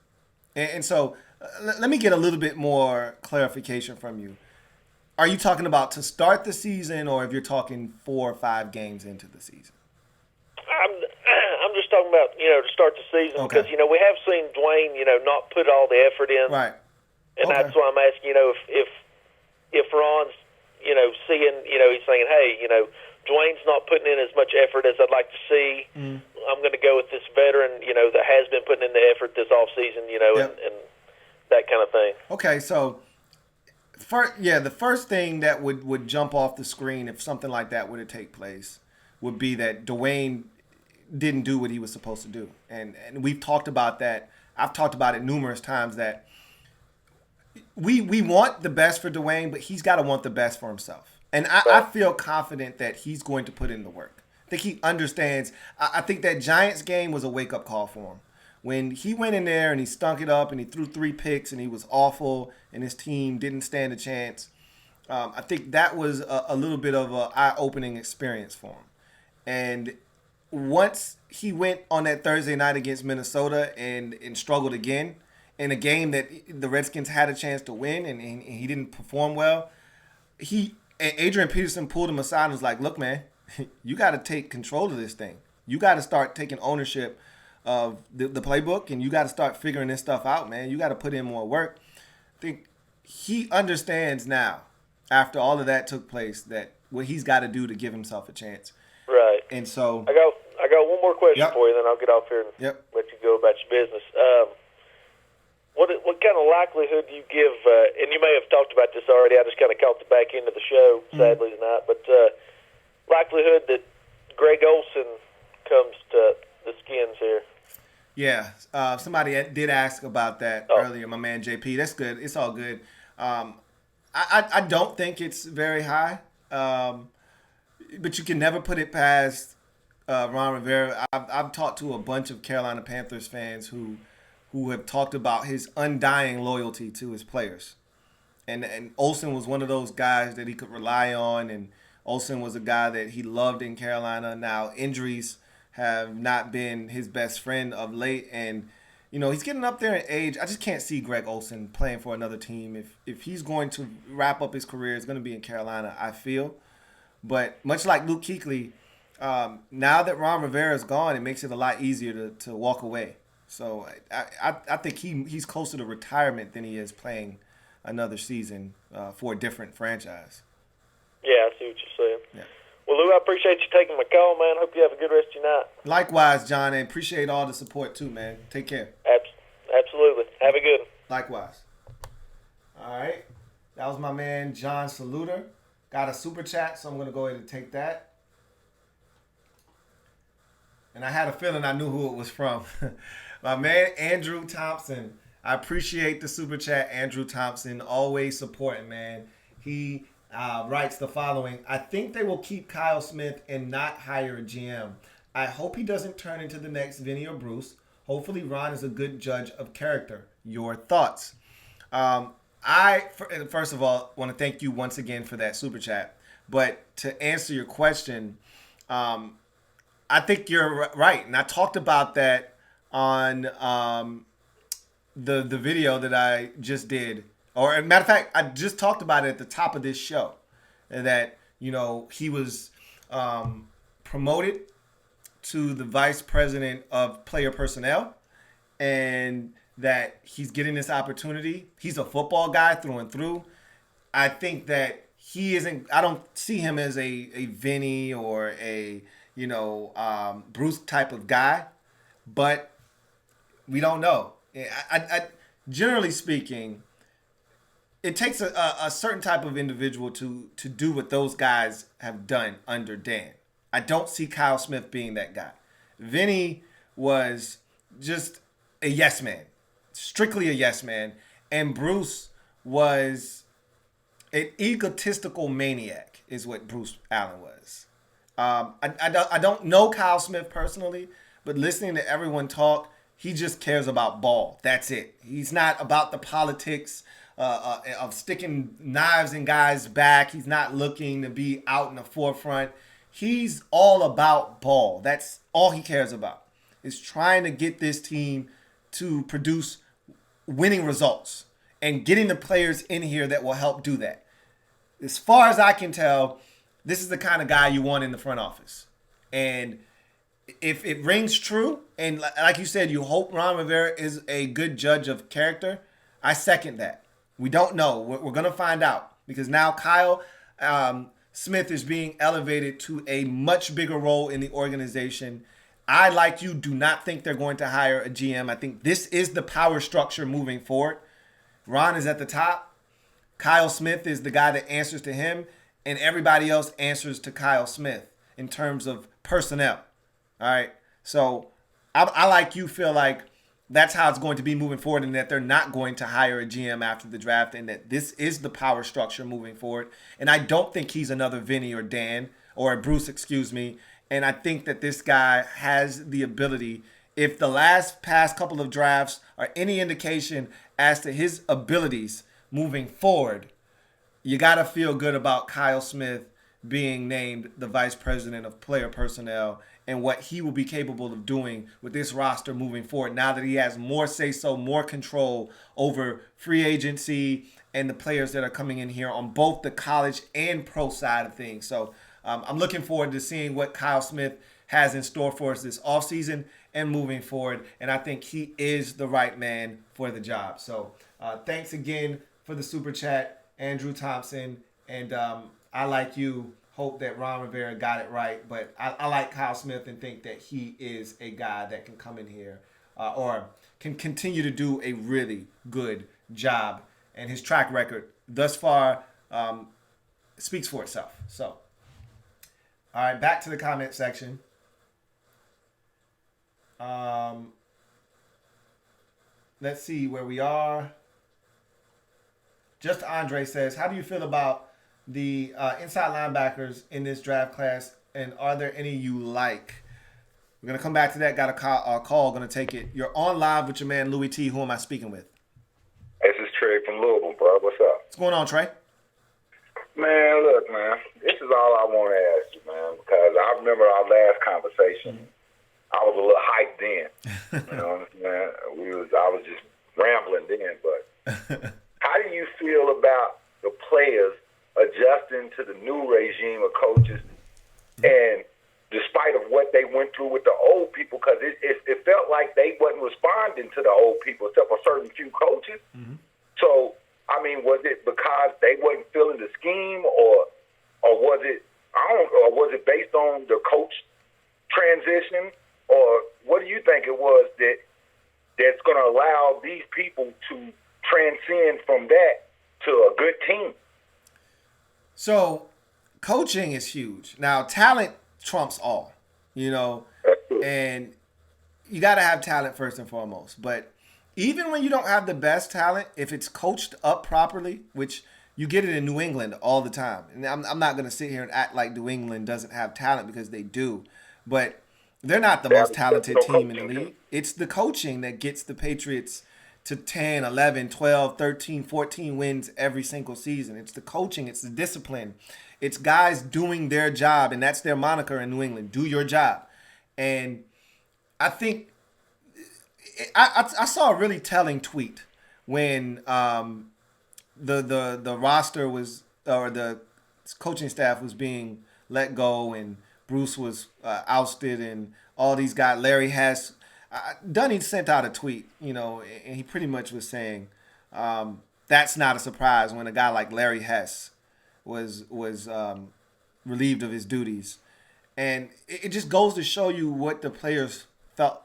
And so let me get a little bit more clarification from you. Are you talking about to start the season, or if you're talking 4 or 5 games into the season? I'm just talking about, to start the season, because, we have seen Dwayne, not put all the effort in. Right. And that's why I'm asking, if Ron's, seeing, he's saying, hey, Dwayne's not putting in as much effort as I'd like to see. I'm going to go with this veteran, that has been putting in the effort this offseason, and that kind of thing. Okay, so the first thing that would jump off the screen if something like that were to take place would be that Dwayne didn't do what he was supposed to do. And we've talked about that. I've talked about it numerous times that we want the best for Dwayne, but he's got to want the best for himself. And I feel confident that he's going to put in the work. I think he understands. I think that Giants game was a wake-up call for him. When he went in there and he stunk it up and he threw 3 picks and he was awful and his team didn't stand a chance, I think that was a little bit of an eye-opening experience for him. And once he went on that Thursday night against Minnesota and struggled again in a game that the Redskins had a chance to win and he didn't perform well, Adrian Peterson pulled him aside and was like, look, man, you got to take control of this thing. You got to start taking ownership of the playbook, and you got to start figuring this stuff out, man. You got to put in more work. I think he understands now, after all of that took place, that what he's got to do to give himself a chance. Right. And so I got one more question for you, then I'll get off here and let you go about your business. What kind of likelihood do you give, and you may have talked about this already, I just kind of caught the back end of the show, sadly tonight, but likelihood that Greg Olsen comes to the Skins here? Yeah, somebody did ask about that earlier, my man JP. That's good. It's all good. I don't think it's very high, but you can never put it past Ron Rivera. I've talked to a bunch of Carolina Panthers fans who have talked about his undying loyalty to his players. And Olsen was one of those guys that he could rely on, and Olsen was a guy that he loved in Carolina. Now, injuries have not been his best friend of late, and he's getting up there in age. I just can't see Greg Olsen playing for another team. If he's going to wrap up his career, it's going to be in Carolina, I feel. But much like Luke Kuechly, now that Ron Rivera is gone, it makes it a lot easier to walk away. So I think he's closer to retirement than he is playing another season for a different franchise. Yeah, I see what you're saying. Yeah. Well, Lou, I appreciate you taking my call, man. Hope you have a good rest of your night. Likewise, John, and appreciate all the support too, man. Take care. Absolutely. Have a good one. Likewise. All right. That was my man, John Saluter. Got a super chat, so I'm going to go ahead and take that. And I had a feeling I knew who it was from. My man, Andrew Thompson. I appreciate the super chat, Andrew Thompson. Always supporting, man. He writes the following: I think they will keep Kyle Smith and not hire a GM. I hope he doesn't turn into the next Vinny or Bruce. Hopefully Ron is a good judge of character. Your thoughts? First of all, want to thank you once again for that super chat. But to answer your question, I think you're right. And I talked about that on the video that I just did. Or, as a matter of fact, I just talked about it at the top of this show. That, he was promoted to the vice president of player personnel. And that he's getting this opportunity. He's a football guy through and through. I think that I don't see him as a Vinny or a, Bruce type of guy. But we don't know. I generally speaking, it takes a certain type of individual to do what those guys have done under Dan. I don't see Kyle Smith being that guy. Vinny was just a yes man, strictly a yes man, and Bruce was an egotistical maniac, is what Bruce Allen was. I don't know Kyle Smith personally, but listening to everyone talk, he just cares about ball. That's it. He's not about the politics of sticking knives in guys' back. He's not looking to be out in the forefront. He's all about ball. That's all he cares about, is trying to get this team to produce winning results and getting the players in here that will help do that. As far as I can tell, this is the kind of guy you want in the front office. And if it rings true, and like you said, you hope Ron Rivera is a good judge of character, I second that. We don't know. We're going to find out. Because now Kyle, Smith is being elevated to a much bigger role in the organization. I, like you, do not think they're going to hire a GM. I think this is the power structure moving forward. Ron is at the top. Kyle Smith is the guy that answers to him, and everybody else answers to Kyle Smith in terms of personnel. All right. So I like you, feel like that's how it's going to be moving forward, and that they're not going to hire a GM after the draft, and that this is the power structure moving forward. And I don't think he's another Vinny or Dan or Bruce, excuse me. And I think that this guy has the ability, if the past couple of drafts are any indication as to his abilities moving forward, you got to feel good about Kyle Smith being named the vice president of player personnel and what he will be capable of doing with this roster moving forward now that he has more say-so, more control over free agency and the players that are coming in here on both the college and pro side of things. So I'm looking forward to seeing what Kyle Smith has in store for us this offseason and moving forward. And I think he is the right man for the job. So thanks again for the super chat, Andrew Thompson. And I, like you, hope that Ron Rivera got it right. But I like Kyle Smith and think that he is a guy that can come in here or can continue to do a really good job. And his track record thus far speaks for itself. So, all right, back to the comment section. Let's see where we are. Just Andre says, how do you feel about the inside linebackers in this draft class, and are there any you like? We're going to come back to that. Got a call. Going to take it. You're on live with your man, Louis T. Who am I speaking with? This is Trey from Louisville, bro. What's up? What's going on, Trey? Man, look, man. This is all I want to ask you, man, because I remember our last conversation. I was a little hyped then. You know what I'm saying? I was just rambling then, but how do you feel about the players adjusting to the new regime of coaches, and despite of what they went through with the old people, because it felt like they wasn't responding to the old people except for certain few coaches. Mm-hmm. So, I mean, was it because they wasn't feeling the scheme, or was it or was it based on the coach transition, or what do you think it was that's going to allow these people to transcend from that to a good team? So, coaching is huge. Now, talent trumps all, and you got to have talent first and foremost. But even when you don't have the best talent, if it's coached up properly, which you get it in New England all the time. And I'm not going to sit here and act like New England doesn't have talent, because they do. But they're not the most talented team in the league. It's the coaching that gets the Patriots to 10, 11, 12, 13, 14 wins every single season. It's the coaching. It's the discipline. It's guys doing their job, and that's their moniker in New England. Do your job. And I think I saw a really telling tweet when the roster was, or the coaching staff was being let go, and Bruce was ousted, and all these guys, Larry Hess. Dunny sent out a tweet, and he pretty much was saying that's not a surprise when a guy like Larry Hess was relieved of his duties. And it just goes to show you what the players felt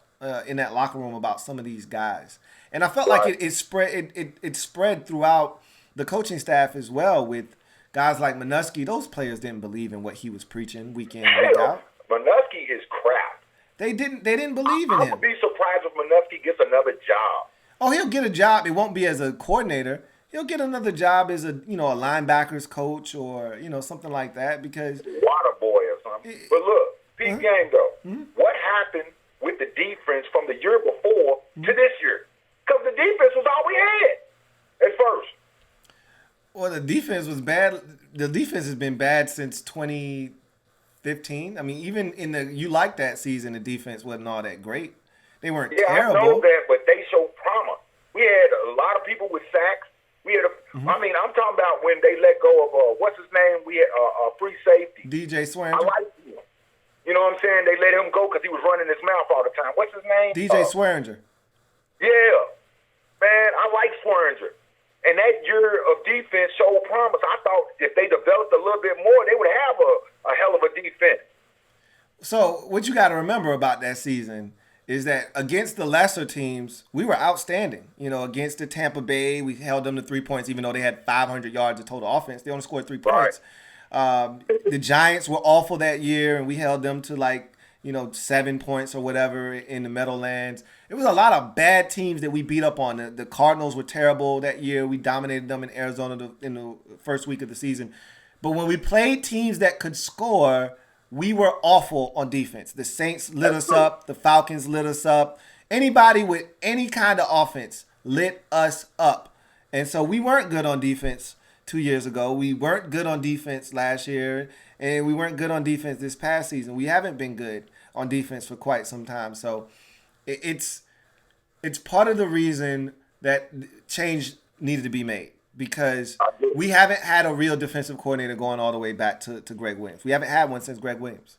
in that locker room about some of these guys. And I felt like it spread throughout the coaching staff as well, with guys like Minuski. Those players didn't believe in what he was preaching week in, week out. Minuski is crap. They didn't believe in him. I would be surprised if Minuski gets another job. Oh, he'll get a job. It won't be as a coordinator. He'll get another job as a linebackers coach, or something like that, because water boy or something. But look, Pete Game though, what happened with the defense from the year before to this year? Because the defense was all we had at first. Well, the defense was bad. The defense has been bad since 2015. I mean, even in you like that season, the defense wasn't all that great. They weren't terrible. I know that, but they showed promise. We had a lot of people with sacks. We had I mean, I'm talking about when they let go of what's his name? We had a free safety, DJ Swearinger. I like him. You know what I'm saying? They let him go because he was running his mouth all the time. What's his name? DJ Swearinger. Yeah, man, I like Swearinger. And that year of defense showed promise. I thought if they developed a little bit more, they would have a hell of a defense. So what you got to remember about that season is that against the lesser teams, we were outstanding. You know, against the Tampa Bay, we held them to 3 points, even though they had 500 yards of total offense. They only scored 3 points. The Giants were awful that year, and we held them to 7 points or whatever in the Meadowlands. It was a lot of bad teams that we beat up on. The Cardinals were terrible that year. We dominated them in Arizona in the first week of the season. But when we played teams that could score, we were awful on defense. The Saints lit us up. The Falcons lit us up. Anybody with any kind of offense lit us up. And so we weren't good on defense 2 years ago. We weren't good on defense last year. And we weren't good on defense this past season. We haven't been good on defense for quite some time. So it's part of the reason that change needed to be made. Because we haven't had a real defensive coordinator going all the way back to Greg Williams. We haven't had one since Greg Williams.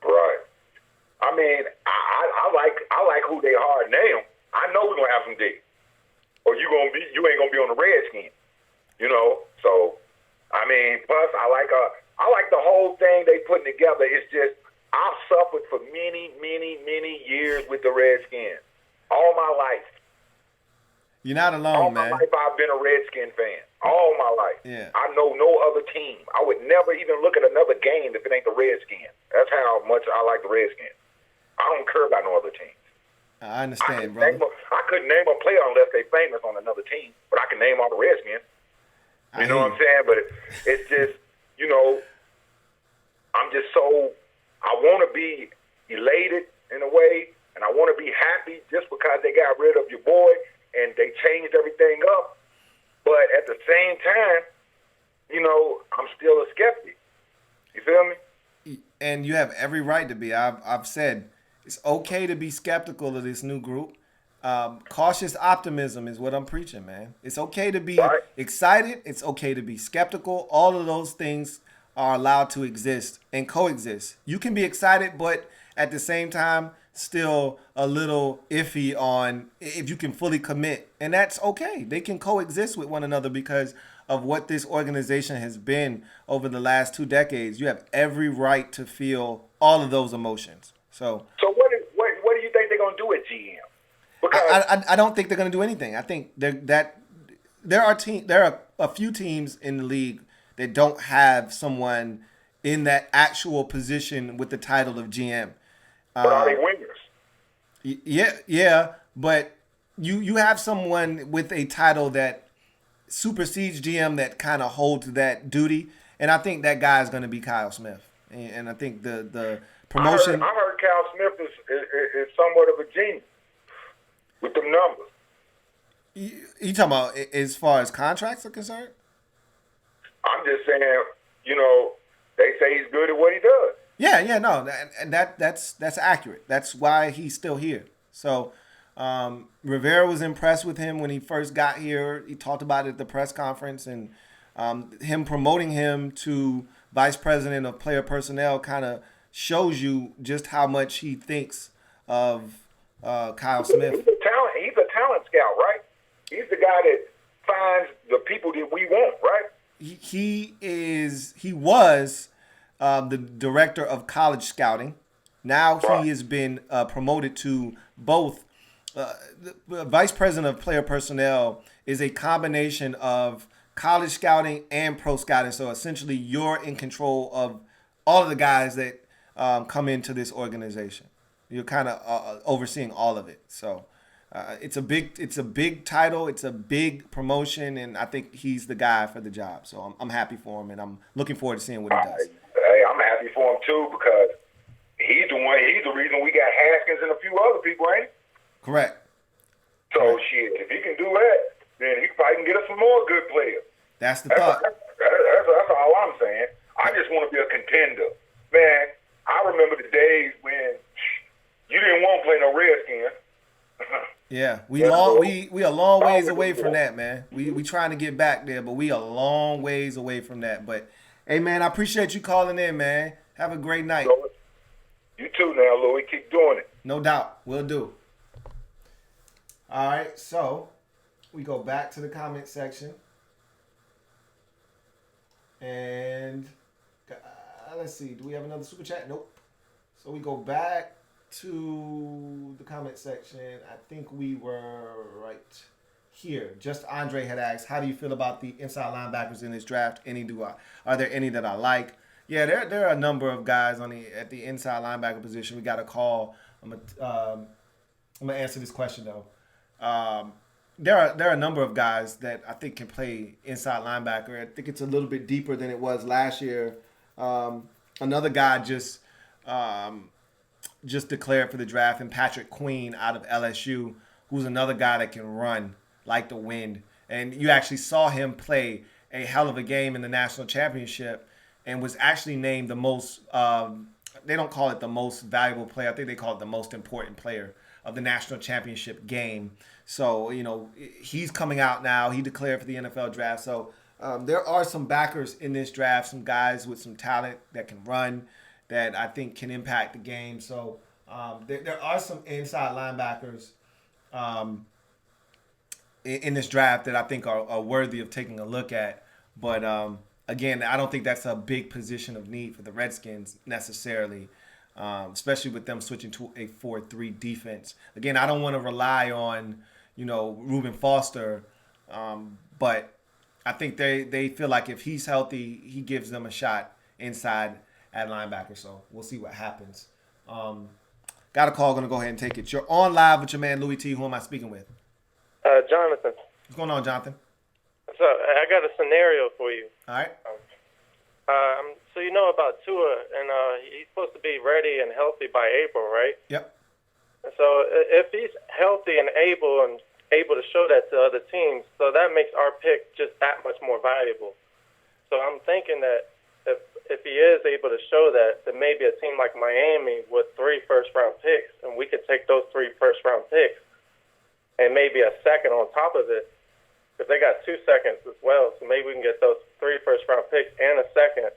Right. I mean, I like who they are now. I know we're gonna have some D, or you ain't gonna be on the Redskins. You know. So, I mean, plus I like the whole thing they putting together. It's just I've suffered for many years with the Redskins all my life. You're not alone, man. All my life I've been a Redskin fan. All my life. Yeah. I know no other team. I would never even look at another game if it ain't the Redskins. That's how much I like the Redskins. I don't care about no other teams. I understand, brother. I couldn't name a player unless they famous on another team, but I can name all the Redskins. You know what I'm saying? But it's just, I'm just so, I want to be elated in a way, and I want to be happy just because they got rid of your boy and they changed everything up. But at the same time, I'm still a skeptic. You feel me? And you have every right to be. I've said it's okay to be skeptical of this new group. Cautious optimism is what I'm preaching, man. It's okay to be excited. It's okay to be skeptical. All of those things are allowed to exist and coexist. You can be excited, but at the same time, still a little iffy on if you can fully commit. And that's okay. They can coexist with one another because of what this organization has been over the last 2 decades. You have every right to feel all of those emotions. So what do you think they're going to do at GM? Because I don't think they're going to do anything. I think there are a few teams in the league that don't have someone in that actual position with the title of GM. But are they wingers? Yeah, but you have someone with a title that supersedes GM that kind of holds that duty, and I think that guy is going to be Kyle Smith. And I think the promotion. I heard Kyle Smith is somewhat of a genius with them numbers. You talking about as far as contracts are concerned? I'm just saying, they say he's good at what he does. Yeah, no, and that's accurate. That's why he's still here. So Rivera was impressed with him when he first got here. He talked about it at the press conference, and him promoting him to vice president of player personnel kind of shows you just how much he thinks of Kyle Smith. He's a talent scout, right? He's the guy that finds the people that we want, right? He was the director of college scouting. Now he has been promoted to both. The vice president of player personnel is a combination of college scouting and pro scouting. So essentially, you're in control of all of the guys that come into this organization. You're kind of overseeing all of it. So it's a big title. It's a big promotion, and I think he's the guy for the job. So I'm happy for him, and I'm looking forward to seeing what he does. Hey, I'm happy for him too because he's the reason we got Haskins and a few other people, ain't he? Correct. So shit, if he can do that, then he probably can get us some more good players. That's the thought. That's all I'm saying. I just want to be a contender, man. I remember the days when you didn't want to play no Redskins. Yeah, we a long ways away from that, man. We trying to get back there, but we a long ways away from that. But hey, man, I appreciate you calling in, man. Have a great night. You too, now, Louis. Keep doing it. No doubt, we'll do. All right, so we go back to the comment section. And let's see. Do we have another super chat? Nope. So we go back to the comment section. I think we were right here. Just Andre had asked, how do you feel about the inside linebackers in this draft? Are there any that I like? Yeah, there are a number of guys at the inside linebacker position. We got a call. I'm gonna answer this question though. There are a number of guys that I think can play inside linebacker. I think it's a little bit deeper than it was last year. Another guy just declared for the draft, and Patrick Queen out of LSU, who's another guy that can run like the wind. And you actually saw him play a hell of a game in the national championship and was actually named the most, they don't call it the most valuable player. I think they call it the most important player of the national championship game. So, he's coming out now. He declared for the NFL draft. So there are some backers in this draft, some guys with some talent that can run, that I think can impact the game. So there are some inside linebackers in this draft that I think are worthy of taking a look at. But again, I don't think that's a big position of need for the Redskins necessarily, especially with them switching to a 4-3 defense. Again, I don't want to rely on, Reuben Foster, but I think they feel like if he's healthy, he gives them a shot inside at linebacker. So we'll see what happens. Got a call, going to go ahead and take it. You're on live with your man, Louis T. Who am I speaking with? Jonathan. What's going on, Jonathan? So I got a scenario for you. All right. So you know about Tua, and he's supposed to be ready and healthy by April, right? Yep. So if he's healthy and able to show that to other teams, so that makes our pick just that much more valuable. So I'm thinking that if he is able to show that, then maybe a team like Miami with 3 first-round picks, and we could take those 3 first-round picks and maybe a second on top of it, because they got 2 seconds as well. So maybe we can get those 3 first-round picks and a second,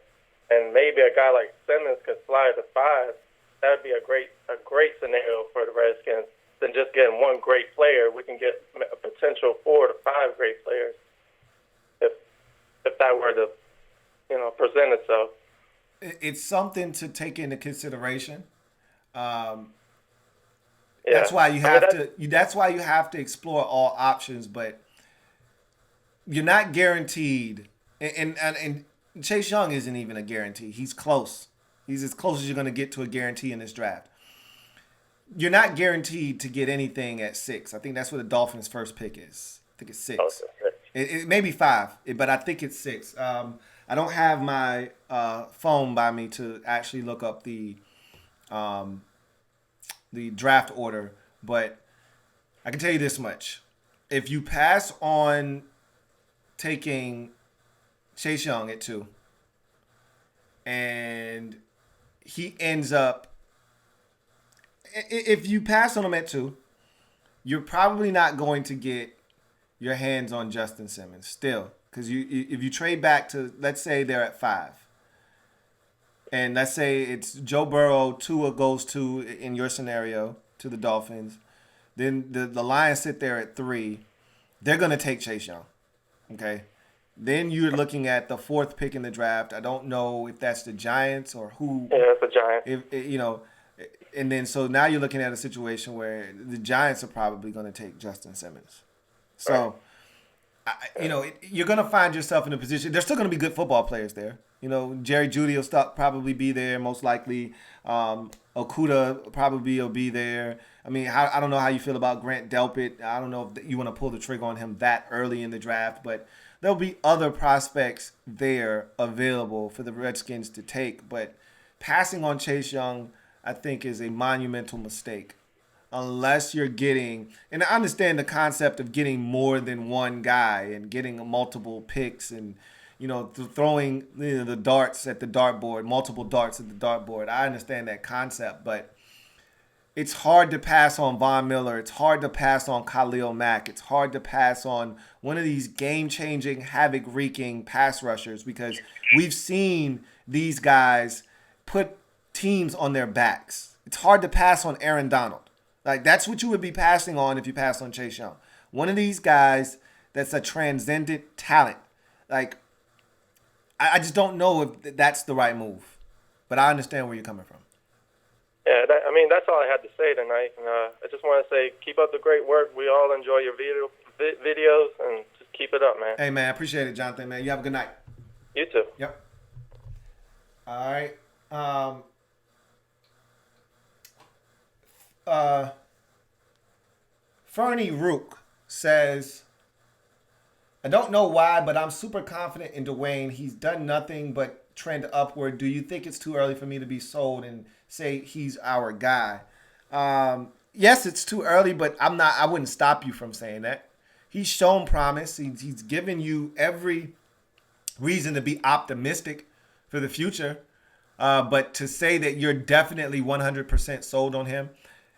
and maybe a guy like Simmons could slide to 5. That would be a great scenario for the Redskins. Than just getting one great player, we can get a potential 4 to 5 great players if that were to, present itself. It's something to take into consideration. Yeah. That's why you have to. That's why you have to explore all options, but you're not guaranteed. And Chase Young isn't even a guarantee. He's close. He's as close as you're going to get to a guarantee in this draft. You're not guaranteed to get anything at 6. I think that's what the Dolphins' first pick is. I think it's 6. Okay. It may be 5, but I think it's 6. I don't have my phone by me to actually look up the draft order, but I can tell you this much. If you pass on taking Chase Young at 2 and he ends up, if you pass on him at 2, you're probably not going to get your hands on Justin Simmons still. Because if you trade back to, let's say they're at 5, and let's say it's Joe Burrow, Tua goes to, in your scenario, to the Dolphins, then the Lions sit there at 3, they're going to take Chase Young, okay? Then you're looking at the 4th pick in the draft. I don't know if that's the Giants or who. Yeah, it's the Giants. And then so now you're looking at a situation where the Giants are probably going to take Justin Simmons. So, you're going to find yourself in a position. There's still going to be good football players there. Jerry Jeudy will probably be there most likely. Okuda probably will be there. I mean, I don't know how you feel about Grant Delpit. I don't know if you want to pull the trigger on him that early in the draft, but there'll be other prospects there available for the Redskins to take. But passing on Chase Young, I think, is a monumental mistake. Unless you're getting, and I understand the concept of getting more than one guy and getting multiple picks and, throwing the darts at the dartboard, multiple darts at the dartboard. I understand that concept, but it's hard to pass on Von Miller. It's hard to pass on Khalil Mack. It's hard to pass on one of these game-changing, havoc-wreaking pass rushers because we've seen these guys put teams on their backs. It's hard to pass on Aaron Donald. Like, that's what you would be passing on if you pass on Chase Young. one of these guys that's a transcendent talent. Like, I just don't know if that's the right move. But I understand where you're coming from. Yeah, that's all I had to say tonight. And I just want to say, keep up the great work. We all enjoy your videos, and just keep it up, man. Hey, man, I appreciate it, Jonathan, man. You have a good night. You too. Yep. All right. Fernie Rook says, I don't know why, but I'm super confident in Dwayne. He's done nothing but trend upward. Do you think it's too early for me to be sold and say he's our guy? Yes, it's too early, but I wouldn't stop you from saying that. He's shown promise. He's given you every reason to be optimistic for the future. But to say that you're definitely 100% sold on him,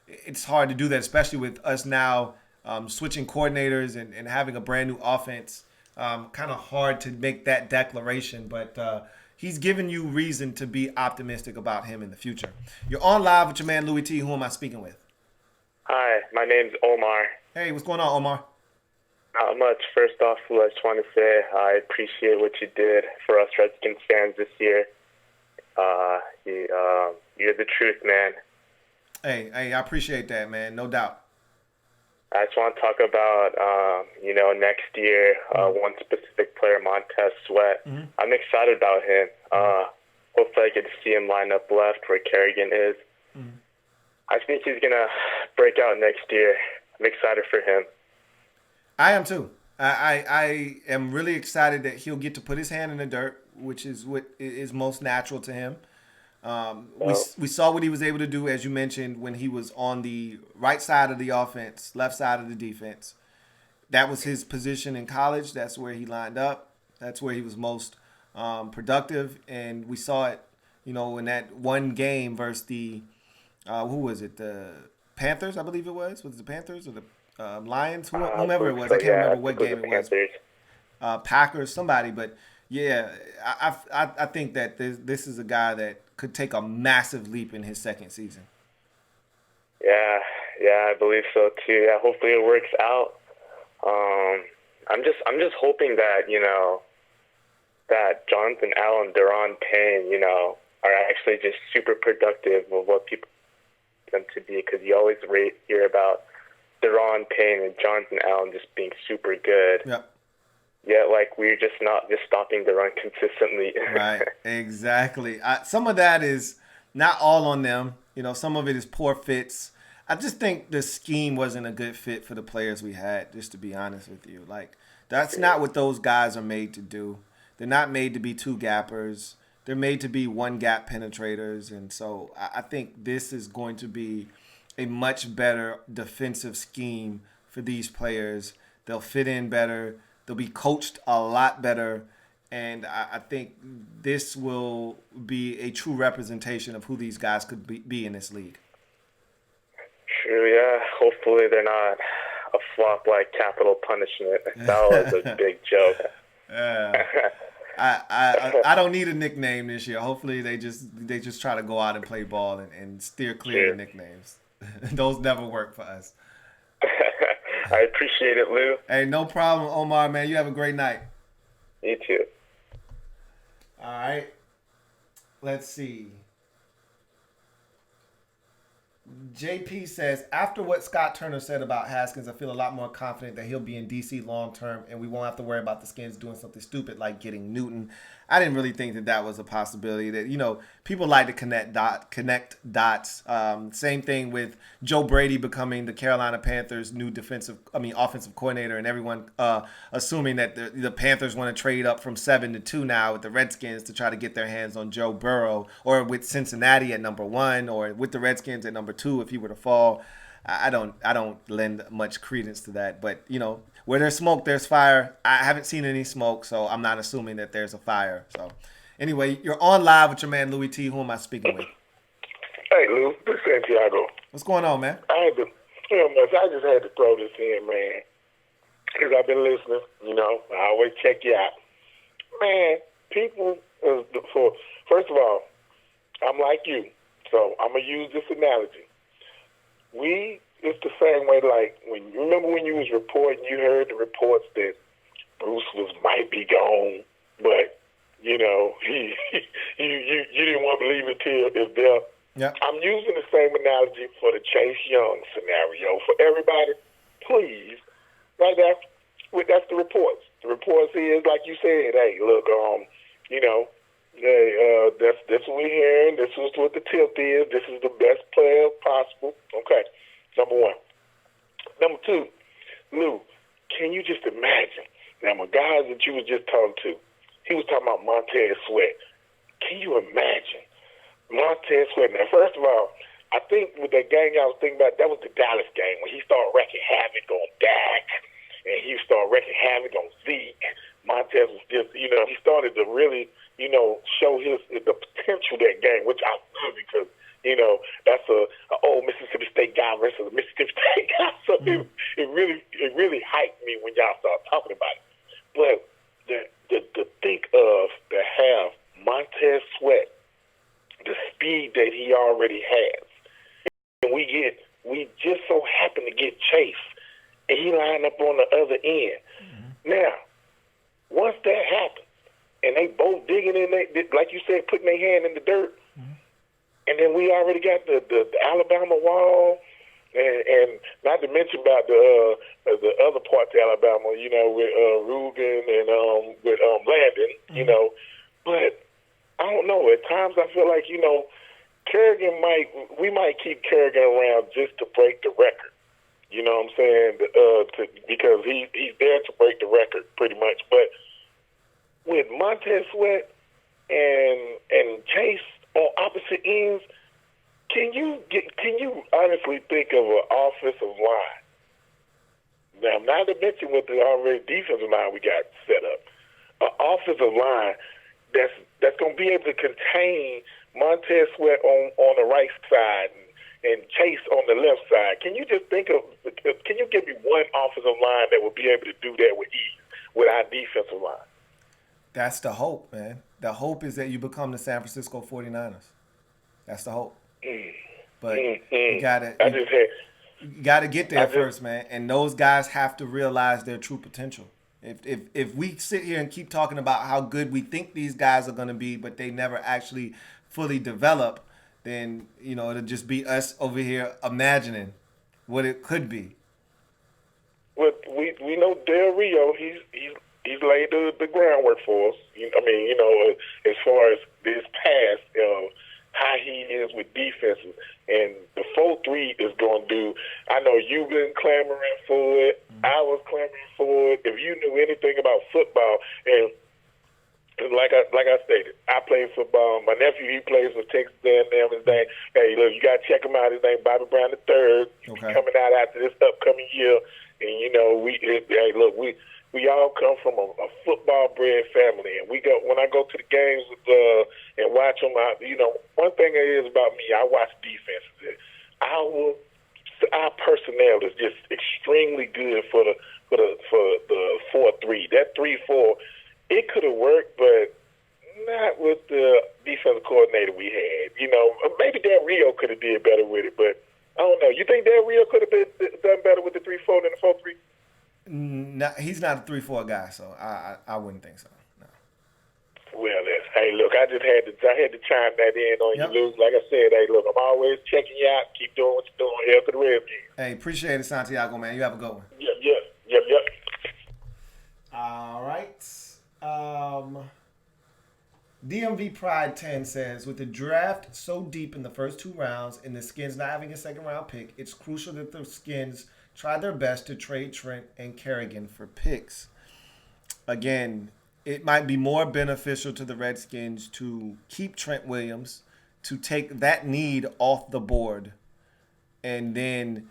it's hard to do that, especially with us now switching coordinators and having a brand new offense. Kind of hard to make that declaration, but he's given you reason to be optimistic about him in the future. You're on live with your man Louis T. Who am I speaking with? Hi, my name's Omar. Hey, what's going on, Omar? Not much. First off, I just want to say I appreciate what you did for us Redskins fans this year. You're the truth, man. Hey, I appreciate that, man. No doubt. I just want to talk about, next year, one specific player, Montez Sweat. Mm-hmm. I'm excited about him. Hopefully I get to see him line up left where Kerrigan is. Mm-hmm. I think he's going to break out next year. I'm excited for him. I am too. I am really excited that he'll get to put his hand in the dirt, which is what is most natural to him. We saw what he was able to do, as you mentioned, when he was on the right side of the offense, left side of the defense. That was his position in college. That's where he lined up. That's where he was most productive. And we saw it, in that one game versus the, who was it? The Panthers, I believe it was. Was it the Panthers or the Lions? Whomever it was. I can't remember what game it was. Packers, somebody. But, yeah, I think that this is a guy that could take a massive leap in his second season. Yeah, I believe so too. Yeah, hopefully it works out. I'm just hoping that that Jonathan Allen, Deron Payne, are actually just super productive of what people want them to be, because you always hear about Deron Payne and Jonathan Allen just being super good. Yep. Yeah, we're just not just stopping the run consistently. Right, exactly. Some of that is not all on them. Some of it is poor fits. I just think the scheme wasn't a good fit for the players we had, just to be honest with you. That's not what those guys are made to do. They're not made to be two gappers. They're made to be one gap penetrators. And so I think this is going to be a much better defensive scheme for these players. They'll fit in better. They'll be coached a lot better, and I think this will be a true representation of who these guys could be in this league. True, yeah. Hopefully they're not a flop like Capital Punishment. That was a big joke. I don't need a nickname this year. Hopefully they just try to go out and play ball and steer clear of the nicknames. Those never work for us. I appreciate it, Lou. Hey, no problem, Omar, man. You have a great night. You too. All right. Let's see. JP says, after what Scott Turner said about Haskins, I feel a lot more confident that he'll be in DC long term and we won't have to worry about the Skins doing something stupid like getting Newton. I didn't really think that was a possibility. That people like to connect dots. Same thing with Joe Brady becoming the Carolina Panthers' new offensive coordinator, and everyone assuming that the Panthers want to trade up from 7 to 2 now with the Redskins to try to get their hands on Joe Burrow, or with Cincinnati at number 1, or with the Redskins at number 2 if he were to fall. I don't lend much credence to that, but where there's smoke, there's fire. I haven't seen any smoke, so I'm not assuming that there's a fire. So, anyway, you're on live with your man Louis T. Who am I speaking with? Hey, Lou, this is Santiago. What's going on, man? I just had to throw this in, man, because I've been listening. I always check you out, man. People, first of all, I'm like you, so I'm gonna use this analogy. We it's the same way. Like remember when you was reporting, you heard the reports that Bruce might be gone, but you know you didn't want to believe it till it's there. Yep. I'm using the same analogy for the Chase Young scenario. For everybody, please, right there, that's the reports. The reports is like you said. Hey, look, you know, that's what we're hearing. This is what the tilt is. This is the best player possible. Okay, number one. Number two, Lou, can you just imagine? Now, my guys that you was just talking to, he was talking about Montez Sweat. Can you imagine? Montez Sweat. Now, first of all, I think with that game I was thinking about, that was the Dallas game when he started wreaking havoc on Dak and he started wreaking havoc on Zeke. Montez was just, you know, he started to really, you know, show the potential of that game, which I love because, you know, that's a old Mississippi State guy versus a Mississippi State guy. So it really hyped me when y'all started talking about it. But to think of to have Montez Sweat, the speed that he already has, and we just so happen to get Chase, and he lined up on the other end. Mm-hmm. Now, once that happens, and they both digging in, like you said, putting their hand in the dirt, mm-hmm. and then we already got the Alabama wall, and not to mention about the other parts of Alabama, you know, with Rugen and with Landon, mm-hmm. you know, but I don't know. At times I feel like, you know, we might keep Kerrigan around just to break the record. You know what I'm saying? Because he's there to break the record pretty much. But with Montez Sweat and Chase on opposite ends, can you honestly think of an offensive line? Now, not to mention with the already defensive line we got set up, an offensive line that's going to be able to contain Montez Sweat on the right side and Chase on the left side. Can you just can you give me one offensive line that will be able to do that with ease with our defensive line? That's the hope, man. The hope is that you become the San Francisco 49ers. That's the hope. But you gotta get there first, man. And those guys have to realize their true potential. If we sit here and keep talking about how good we think these guys are going to be, but they never actually fully develop, then, you know, it'll just be us over here imagining what it could be. Well, we know Del Rio, he's laid the groundwork for us. I mean, you know, as far as this past, how he is with defenses. And the 4-3 is going to do, I know you've been clamoring for it. Mm-hmm. I was clamoring for it. If you knew anything about football, and like I stated, I play football. My nephew, he plays for Texas A&M. His name, hey, look, you got to check him out. His name Bobby Brown III. Okay. Coming out after this upcoming year. And, you know, we all come from a football-bred family, and when I go to the games and watch them, you know, one thing it is about me, I watch defenses. Our personnel is just extremely good for the 4-3. That 3-4, it could have worked, but not with the defensive coordinator we had. You know, maybe Del Rio could have did better with it, but I don't know. You think Del Rio could have done better with the 3-4 than the 4-3? No, he's not a 3-4 guy, so I wouldn't think so. No. Well, hey, look, I had to chime that in on you, Lou. Like I said, hey, look, I'm always checking you out. Keep doing what you're doing. Help to the Redskins. Hey, appreciate it, Santiago, man. You have a good one. Yep. All right. DMV Pride 10 says, with the draft so deep in the first 2 rounds and the Skins not having a second-round pick, it's crucial that the Skins try their best to trade Trent and Kerrigan for picks. Again, it might be more beneficial to the Redskins to keep Trent Williams, to take that need off the board, and then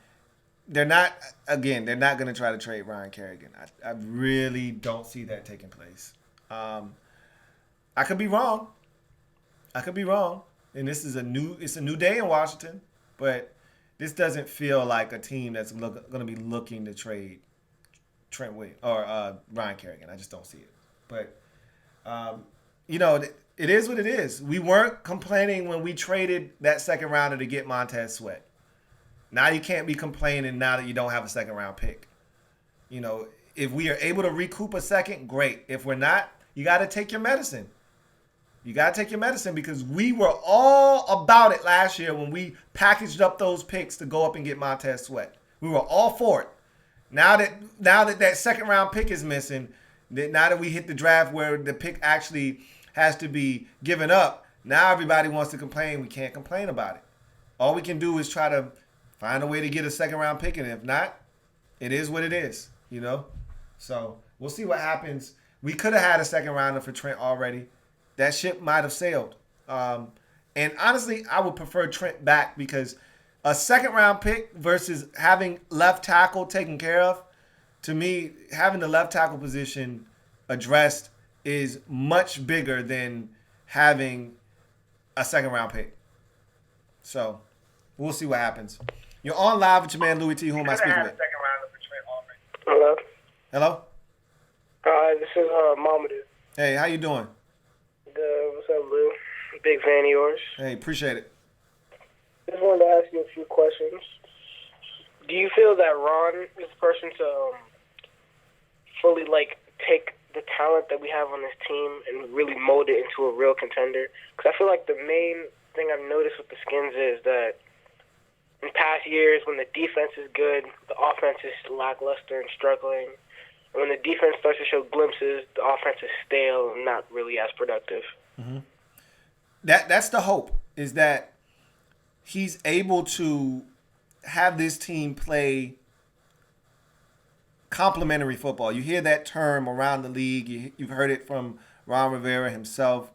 they're not going to try to trade Ryan Kerrigan. I really don't see that taking place. I could be wrong. And this is a new day in Washington, but this doesn't feel like a team that's going to be looking to trade Trent Williams or Ryan Kerrigan. I just don't see it. But, you know, it is what it is. We weren't complaining when we traded that second rounder to get Montez Sweat. Now you can't be complaining now that you don't have a second round pick. If we are able to recoup a second, great. If we're not, you got to take your medicine. You got to take your medicine because we were all about it last year when we packaged up those picks to go up and get Montez Sweat. We were all for it. Now that second round pick is missing, now that we hit the draft where the pick actually has to be given up, now everybody wants to complain. We can't complain about it. All we can do is try to find a way to get a second round pick, and if not, it is what it is, So we'll see what happens. We could have had a second rounder for Trent already. That ship might have sailed. And honestly, I would prefer Trent back because a second round pick versus having left tackle taken care of, to me, having the left tackle position addressed is much bigger than having a second round pick. So we'll see what happens. You're on live with your man Louis T. Who am I speaking with? Hello. Hello? This is Mamadou. Hey, how you doing? Good. What's up, Lou? Big fan of yours. Hey, appreciate it. Just wanted to ask you a few questions. Do you feel that Ron is the person to fully take the talent that we have on this team and really mold it into a real contender? Because I feel like the main thing I've noticed with the Skins is that in past years when the defense is good, the offense is lackluster and struggling. And when the defense starts to show glimpses, the offense is stale and not really as productive. Mm-hmm. That's the hope, is that he's able to have this team play complementary football. You hear that term around the league. You've heard it from Ron Rivera himself.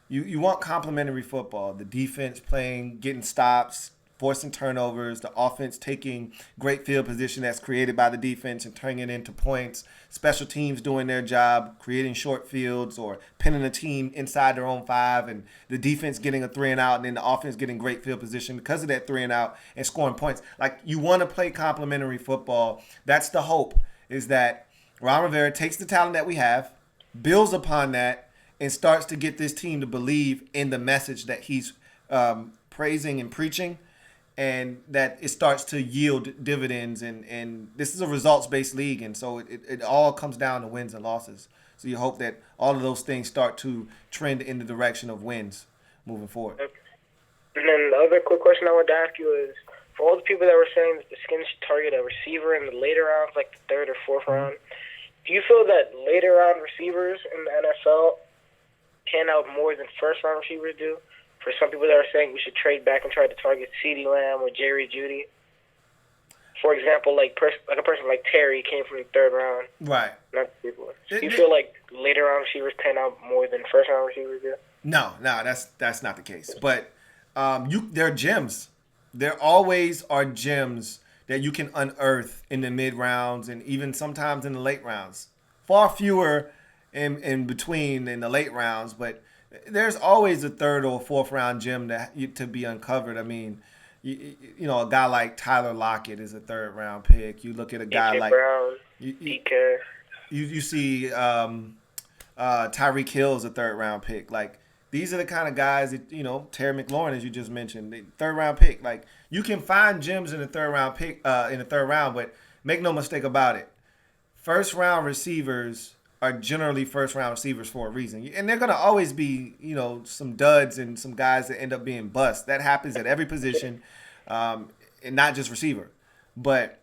You want complementary football. The defense playing, getting stops, forcing turnovers, the offense taking great field position that's created by the defense and turning it into points, special teams doing their job, creating short fields or pinning a team inside their own 5, and the defense getting a 3 and out, and then the offense getting great field position because of that 3 and out and scoring points. Like, you want to play complementary football. That's the hope, is that Ron Rivera takes the talent that we have, builds upon that, and starts to get this team to believe in the message that he's praising and preaching, and that it starts to yield dividends. And this is a results-based league, and so it all comes down to wins and losses. So you hope that all of those things start to trend in the direction of wins moving forward. And then the other quick question I wanted to ask you is, for all the people that were saying that the Skins should target a receiver in the later rounds, like the 3rd or 4th round, do you feel that later round receivers in the NFL pan out more than first-round receivers do? For some people that are saying we should trade back and try to target CeeDee Lamb or Jerry Jeudy. For example, like a person like Terry came from the 3rd round. Right. Not people. Do you feel like later round receivers pan out more than first round receivers do? No, that's not the case. But there are gems. There always are gems that you can unearth in the mid rounds and even sometimes in the late rounds. Far fewer in between in the late rounds, but there's always a 3rd or 4th round gem to be uncovered. I mean, you know, a guy like Tyler Lockett is a 3rd round pick. You look at a guy like Brown, DK. You see Tyreek Hill is a 3rd round pick. Like, these are the kind of guys that, you know, Terry McLaurin, as you just mentioned, the 3rd round pick. Like, you can find gems in the 3rd round pick in the 3rd round, but make no mistake about it, 1st round receivers are generally 1st round receivers for a reason. And they're going to always be, you know, some duds and some guys that end up being busts. That happens at every position, and not just receiver. But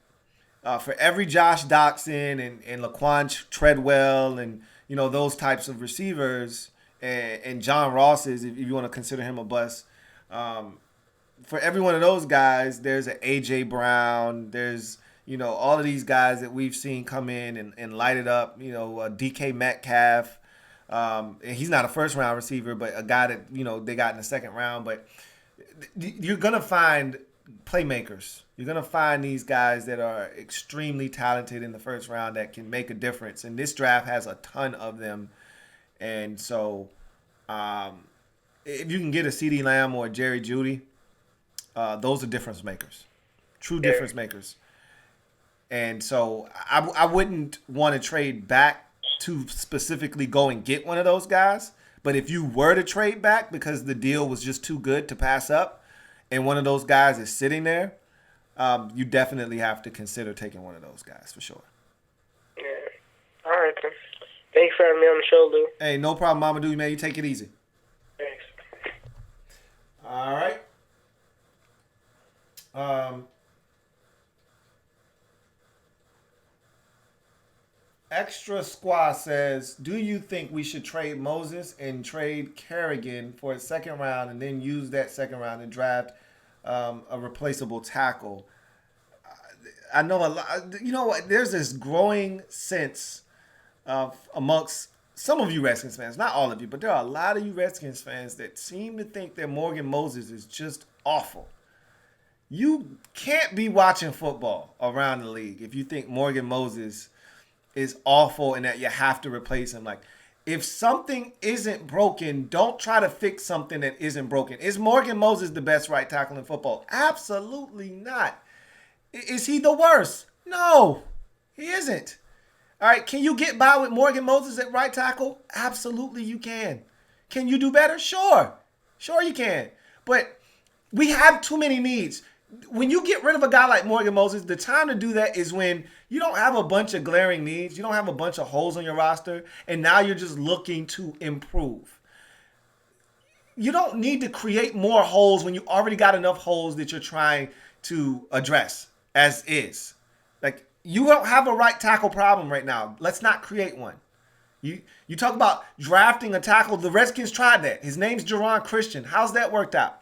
for every Josh Doxson and Laquan Treadwell and, you know, those types of receivers, and John Ross's, if you want to consider him a bust, for every one of those guys, there's an A.J. Brown, there's, you know, all of these guys that we've seen come in and light it up. You know, DK Metcalf. And he's not a 1st round receiver, but a guy that, you know, they got in the 2nd round. But you're going to find playmakers. You're going to find these guys that are extremely talented in the 1st round that can make a difference. And this draft has a ton of them. And so if you can get a CeeDee Lamb or a Jerry Jeudy, those are difference makers. True difference makers. And so I wouldn't want to trade back to specifically go and get one of those guys. But if you were to trade back because the deal was just too good to pass up and one of those guys is sitting there, you definitely have to consider taking one of those guys for sure. Yeah. All right, then. Thanks for having me on the show, Lou. Hey, no problem, Mamadou, man. You take it easy. Thanks. All right. Extra Squad says, do you think we should trade Moses and trade Kerrigan for a second round and then use that second round to draft a replaceable tackle? I know a lot. You know what? There's this growing sense amongst some of you Redskins fans, not all of you, but there are a lot of you Redskins fans that seem to think that Morgan Moses is just awful. You can't be watching football around the league if you think Morgan Moses is awful and that you have to replace him. Like, if something isn't broken, don't try to fix something that isn't broken. Is Morgan Moses the best right tackle in football? Absolutely not. Is he the worst? No, he isn't. All right, can you get by with Morgan Moses at right tackle? Absolutely you can. Can you do better? Sure. Sure you can. But we have too many needs. When you get rid of a guy like Morgan Moses, the time to do that is when you don't have a bunch of glaring needs. You don't have a bunch of holes on your roster. And now you're just looking to improve. You don't need to create more holes when you already got enough holes that you're trying to address as is. Like, you don't have a right tackle problem right now. Let's not create one. You talk about drafting a tackle. The Redskins tried that. His name's Jerron Christian. How's that worked out?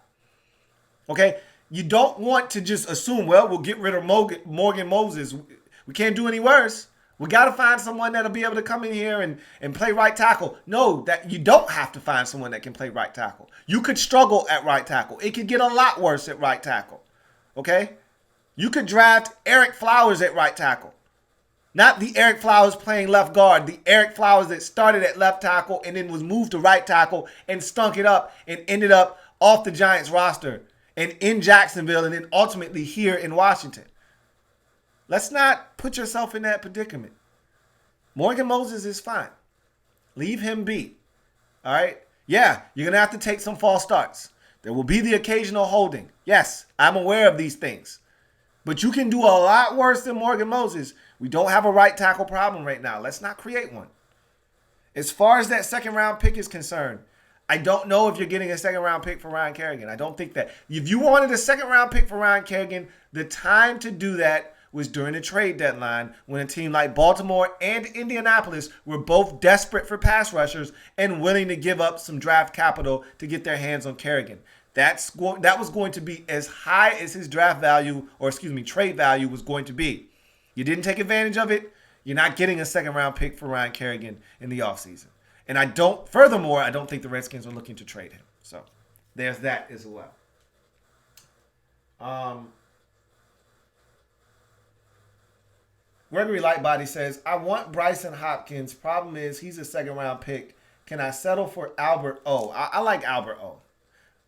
Okay? You don't want to just assume, well, we'll get rid of Morgan Moses. We can't do any worse. We got to find someone that'll be able to come in here and play right tackle. No, that you don't have to find someone that can play right tackle. You could struggle at right tackle. It could get a lot worse at right tackle. Okay? You could draft Eric Flowers at right tackle. Not the Eric Flowers playing left guard. The Eric Flowers that started at left tackle and then was moved to right tackle and stunk it up and ended up off the Giants roster and in Jacksonville and then ultimately here in Washington. Let's not put yourself in that predicament. Morgan Moses is fine. Leave him be. All right? Yeah, you're going to have to take some false starts. There will be the occasional holding. Yes, I'm aware of these things. But you can do a lot worse than Morgan Moses. We don't have a right tackle problem right now. Let's not create one. As far as that second round pick is concerned, I don't know if you're getting a second round pick for Ryan Kerrigan. I don't think that. If you wanted a second round pick for Ryan Kerrigan, the time to do that was during the trade deadline when a team like Baltimore and Indianapolis were both desperate for pass rushers and willing to give up some draft capital to get their hands on Kerrigan. That was going to be as high as his draft value, or trade value was going to be. You didn't take advantage of it. You're not getting a second round pick for Ryan Kerrigan in the offseason. And furthermore, I don't think the Redskins are looking to trade him. So there's that as well. Gregory Lightbody says, I want Bryson Hopkins. Problem is, he's a second round pick. Can I settle for Albert O? I like Albert O.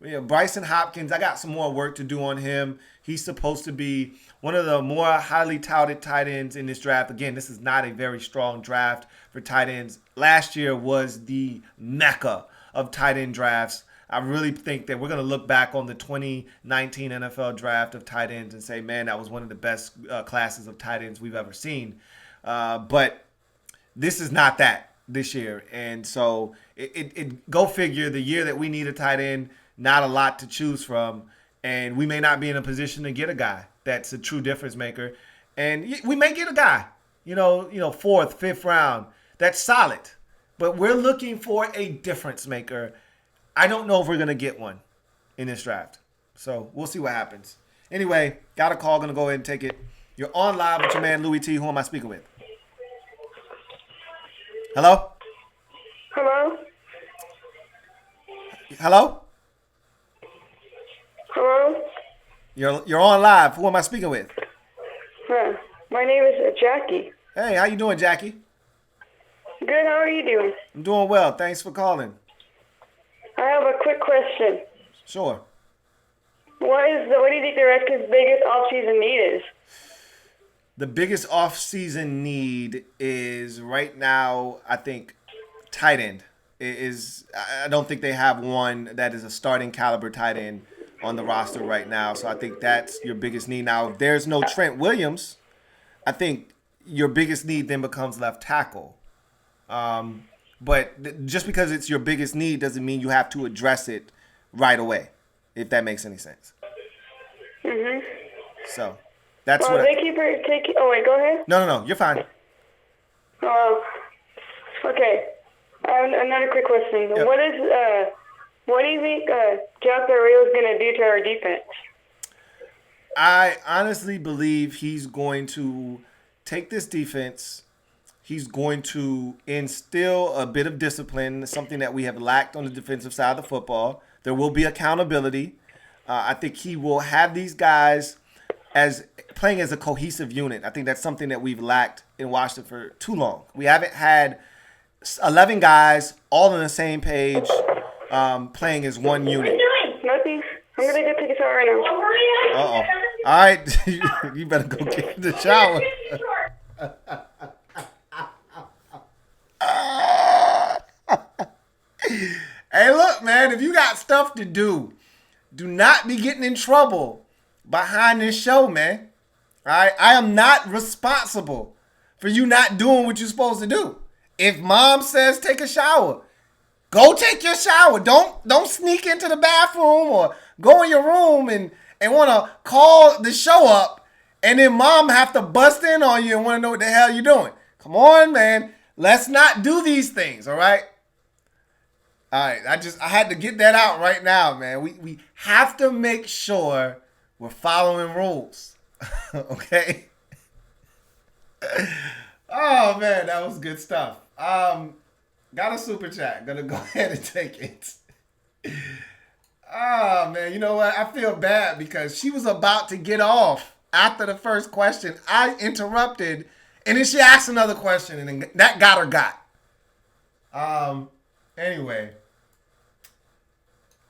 Yeah, Bryson Hopkins, I got some more work to do on him. He's supposed to be one of the more highly touted tight ends in this draft. Again, this is not a very strong draft for tight ends. Last year was the mecca of tight end drafts. I really think that we're going to look back on the 2019 NFL draft of tight ends and say, man, that was one of the best classes of tight ends we've ever seen. But this is not that this year. And so it go figure, the year that we need a tight end, not a lot to choose from, and we may not be in a position to get a guy that's a true difference maker. And we may get a guy, fourth, fifth round, that's solid. But we're looking for a difference maker. I don't know if we're going to get one in this draft. So we'll see what happens. Anyway, got a call, going to go ahead and take it. You're on live with your man, Louis T. Who am I speaking with? Hello? Hello? Hello? Hello? You're on live. Who am I speaking with? My name is Jackie. Hey, how you doing, Jackie? Good, how are you doing? I'm doing well. Thanks for calling. I have a quick question. Sure. What do you think the Redskins' biggest offseason need is? The biggest offseason need is right now, I think, tight end. I don't think they have one that is a starting caliber tight end on the roster right now. So I think that's your biggest need. Now, if there's no Trent Williams, I think your biggest need then becomes left tackle. But just because it's your biggest need doesn't mean you have to address it right away, if that makes any sense. Mhm. So that's well, what. they keep taking. Oh wait, go ahead. No. You're fine. Okay. Another quick question. Yep. What do you think Jack Del Rio is gonna do to our defense? I honestly believe he's going to take this defense. He's going to instill a bit of discipline, something that we have lacked on the defensive side of the football. There will be accountability. I think he will have these guys as playing as a cohesive unit. I think that's something that we've lacked in Washington for too long. We haven't had 11 guys all on the same page playing as one unit. Nothing. I'm gonna go take a shower right now. Uh-oh. All right. You better go get in the shower. Hey, look, man, if you got stuff to do, do not be getting in trouble behind this show, man. All right? I am not responsible for you not doing what you're supposed to do. If mom says take a shower, go take your shower. Don't sneak into the bathroom or go in your room and want to call the show up and then mom have to bust in on you and want to know what the hell you're doing. Come on, man. Let's not do these things, all right? All right, I had to get that out right now, man. We have to make sure we're following rules, okay? Oh, man, that was good stuff. Got a super chat. Gonna go ahead and take it. Oh, man, you know what? I feel bad because she was about to get off after the first question. I interrupted, and then she asked another question, and then that got her got. Anyway.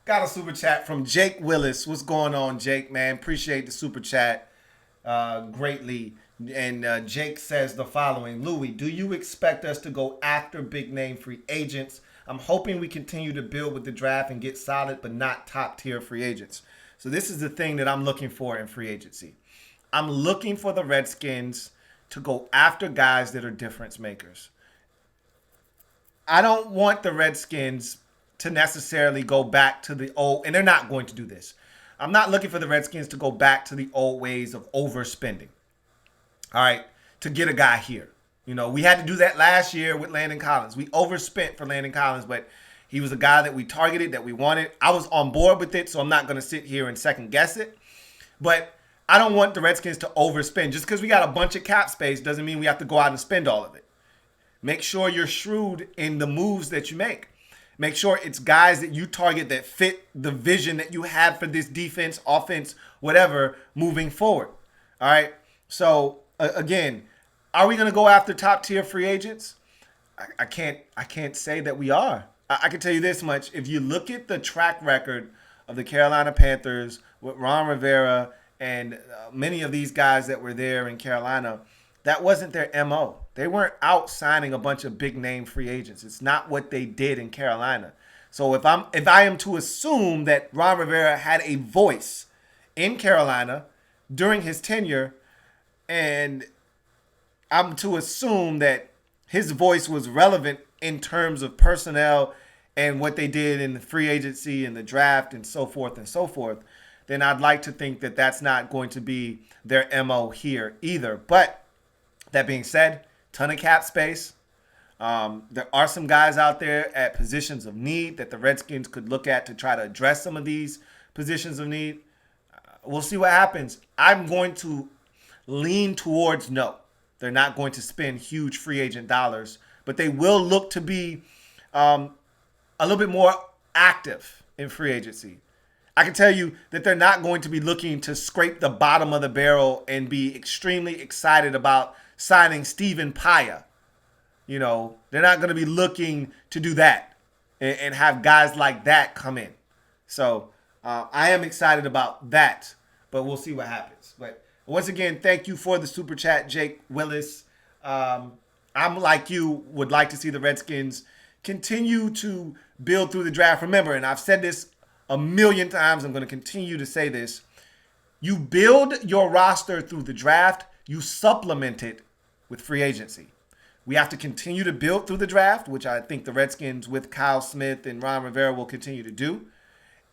Got a super chat from Jake Willis. What's going on, Jake, man? Appreciate the super chat greatly. And Jake says the following. Louis, do you expect us to go after big name free agents? I'm hoping we continue to build with the draft and get solid but not top tier free agents. So this is the thing that I'm looking for in free agency. I'm looking for the Redskins to go after guys that are difference makers. I don't want the Redskins to necessarily go back to the old, and they're not going to do this. I'm not looking for the Redskins to go back to the old ways of overspending. All right, to get a guy here. You know, we had to do that last year with Landon Collins. We overspent for Landon Collins, but he was a guy that we targeted, that we wanted. I was on board with it, so I'm not going to sit here and second guess it. But I don't want the Redskins to overspend. Just because we got a bunch of cap space doesn't mean we have to go out and spend all of it. Make sure you're shrewd in the moves that you make. Make sure it's guys that you target that fit the vision that you have for this defense, offense, whatever, moving forward. All right. So again, are we going to go after top tier free agents? I can't say that we are. I can tell you this much. If you look at the track record of the Carolina Panthers with Ron Rivera and many of these guys that were there in Carolina, that wasn't their MO. They weren't out signing a bunch of big name free agents. It's not what they did in Carolina. So if I am to assume that Ron Rivera had a voice in Carolina during his tenure, and I'm to assume that his voice was relevant in terms of personnel and what they did in the free agency and the draft and so forth, then I'd like to think that that's not going to be their MO here either. But that being said, ton of cap space. There are some guys out there at positions of need that the Redskins could look at to try to address some of these positions of need. We'll see what happens. I'm going to lean towards no. They're not going to spend huge free agent dollars, but they will look to be a little bit more active in free agency. I can tell you that they're not going to be looking to scrape the bottom of the barrel and be extremely excited about signing Stephen Paya. You know, they're not going to be looking to do that and have guys like that come in. So I am excited about that, but we'll see what happens. But once again, thank you for the super chat, Jake Willis. I'm like you, would like to see the Redskins continue to build through the draft. Remember, and I've said this a million times. I'm going to continue to say this. You build your roster through the draft. You supplement it with free agency. We have to continue to build through the draft, which I think the Redskins with Kyle Smith and Ron Rivera will continue to do.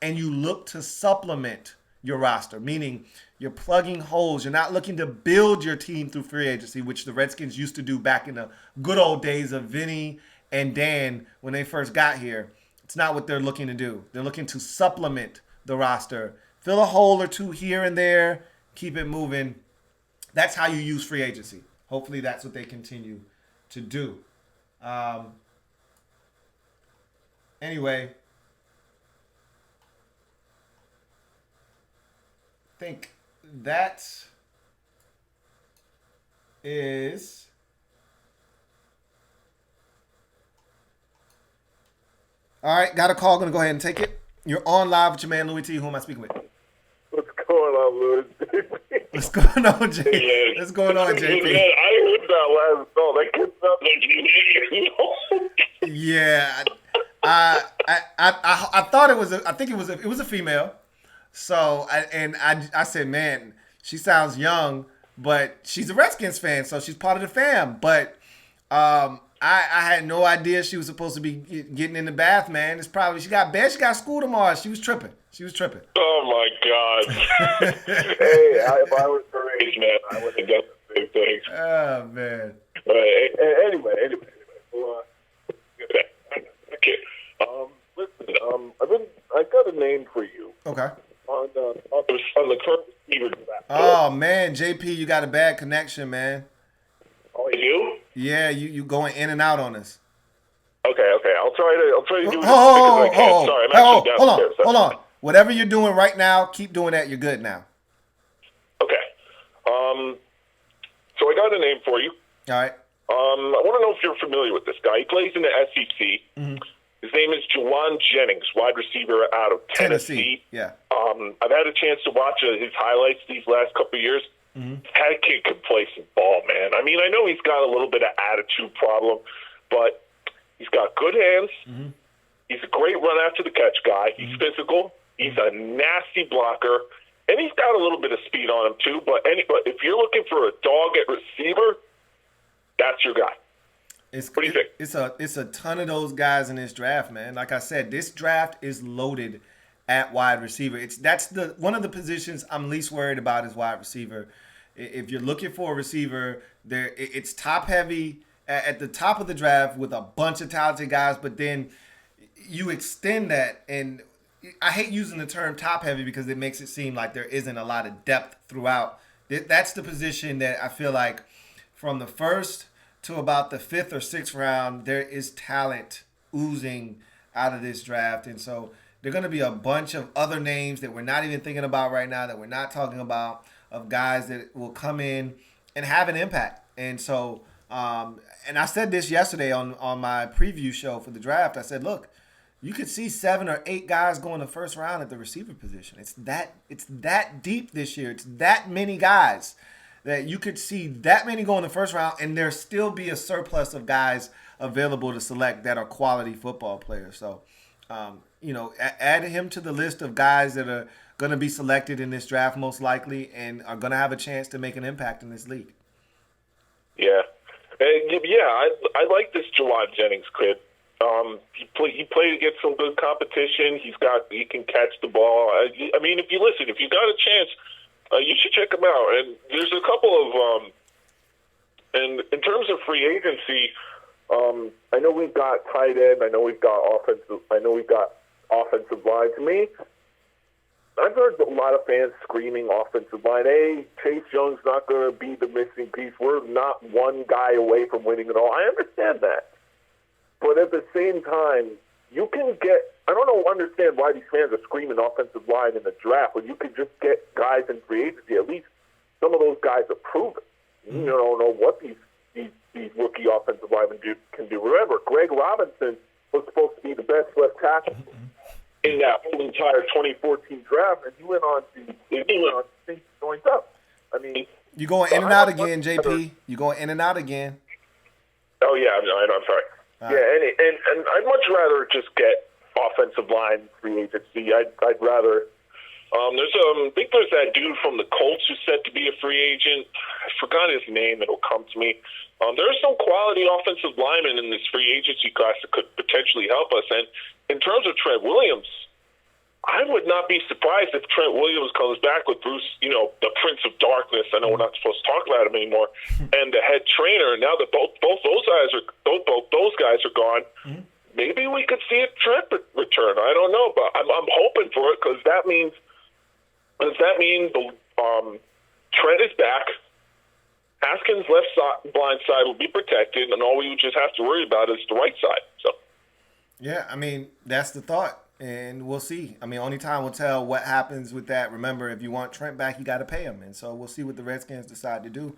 And you look to supplement your roster, meaning you're plugging holes. You're not looking to build your team through free agency, which the Redskins used to do back in the good old days of Vinny and Dan when they first got here. It's not what they're looking to do. They're looking to supplement the roster, fill a hole or two here and there, keep it moving. That's how you use free agency. Hopefully that's what they continue to do. Anyway, I think that is all right. Got a call. Gonna go ahead and take it. You're on live with your man Louis T. Who am I speaking with? What's going on, Louis? What's going on, JP? Yeah. What's going on, JP? Man, I heard that last song. That kid's not making Yeah, I thought it was. I think it was a female. So I said, man, she sounds young, but she's a Redskins fan, so she's part of the fam. But I had no idea she was supposed to be getting in the bath, man. It's probably she got school tomorrow. She was tripping. Oh my God! Hey, if I was her age, man, I would have done the same thing. Oh man. But anyway. Okay. Listen. I got a name for you. Okay. On the current receiver draft. Oh man, JP, you got a bad connection, man. Oh, you? Yeah, you going in and out on us. Okay. I'll try to do this as quick as I can. Sorry, I'm actually downstairs. Hold on. Whatever you're doing right now, keep doing that. You're good now. Okay. So I got a name for you. All right. I want to know if you're familiar with this guy. He plays in the SEC. Mm-hmm. His name is Juwan Jennings, wide receiver out of Tennessee. Yeah. I've had a chance to watch his highlights these last couple of years. Mm-hmm. That kid can play some ball, man. I mean, I know he's got a little bit of attitude problem, but he's got good hands. Mm-hmm. He's a great run after the catch guy. He's physical. He's a nasty blocker. And he's got a little bit of speed on him, too. But if you're looking for a dog at receiver, that's your guy. What do you think? It's a ton of those guys in this draft, man. Like I said, this draft is loaded at wide receiver. That's one of the positions I'm least worried about is wide receiver. If you're looking for a receiver, it's top heavy at the top of the draft with a bunch of talented guys, but then you extend that, and I hate using the term top heavy because it makes it seem like there isn't a lot of depth throughout. That's the position that I feel like from the first to about the 5th or 6th round, there is talent oozing out of this draft. And so there are going to be a bunch of other names that we're not even thinking about right now, that we're not talking about, of guys that will come in and have an impact. And so, and I said this yesterday on my preview show for the draft. I said, look, you could see 7 or 8 guys go in the first round at the receiver position. It's that deep this year. It's that many guys that you could see that many go in the first round, and there still be a surplus of guys available to select that are quality football players. So, add him to the list of guys that are going to be selected in this draft most likely and are going to have a chance to make an impact in this league. Yeah. I like this Juwan Jennings kid. He played against some good competition. He can catch the ball. I mean, if you got a chance, you should check him out. And there's a couple of, and in terms of free agency, I know we've got tight end. I know we've got offensive line. To me, I've heard a lot of fans screaming offensive line. Hey, Chase Young's not going to be the missing piece. We're not one guy away from winning it all. I understand that. But at the same time, you can get – I don't understand why these fans are screaming offensive line in the draft when you could just get guys in free agency. At least some of those guys are proven. You don't know what these rookie offensive linemen can do. Remember, Greg Robinson was supposed to be the best left tackle in that whole entire 2014 draft, and he went on to think joints up. I mean – You going in and out again, JP. You going in and out again. Oh, yeah. I'm sorry. Yeah, and I'd much rather just get offensive line free agency. I'd rather. I think there's that dude from the Colts who's set to be a free agent. I forgot his name. It'll come to me. There are some quality offensive linemen in this free agency class that could potentially help us. And in terms of Trent Williams, I would not be surprised if Trent Williams comes back with Bruce, the Prince of Darkness. I know we're not supposed to talk about him anymore, and the head trainer. Now that both those guys are gone, maybe we could see a Trent return. I don't know, but I'm hoping for it because that means. Does that mean Trent is back? Haskins' blind side will be protected, and all we would just have to worry about is the right side. So, yeah, I mean that's the thought, and we'll see. I mean, only time will tell what happens with that. Remember, if you want Trent back, you got to pay him, and so we'll see what the Redskins decide to do.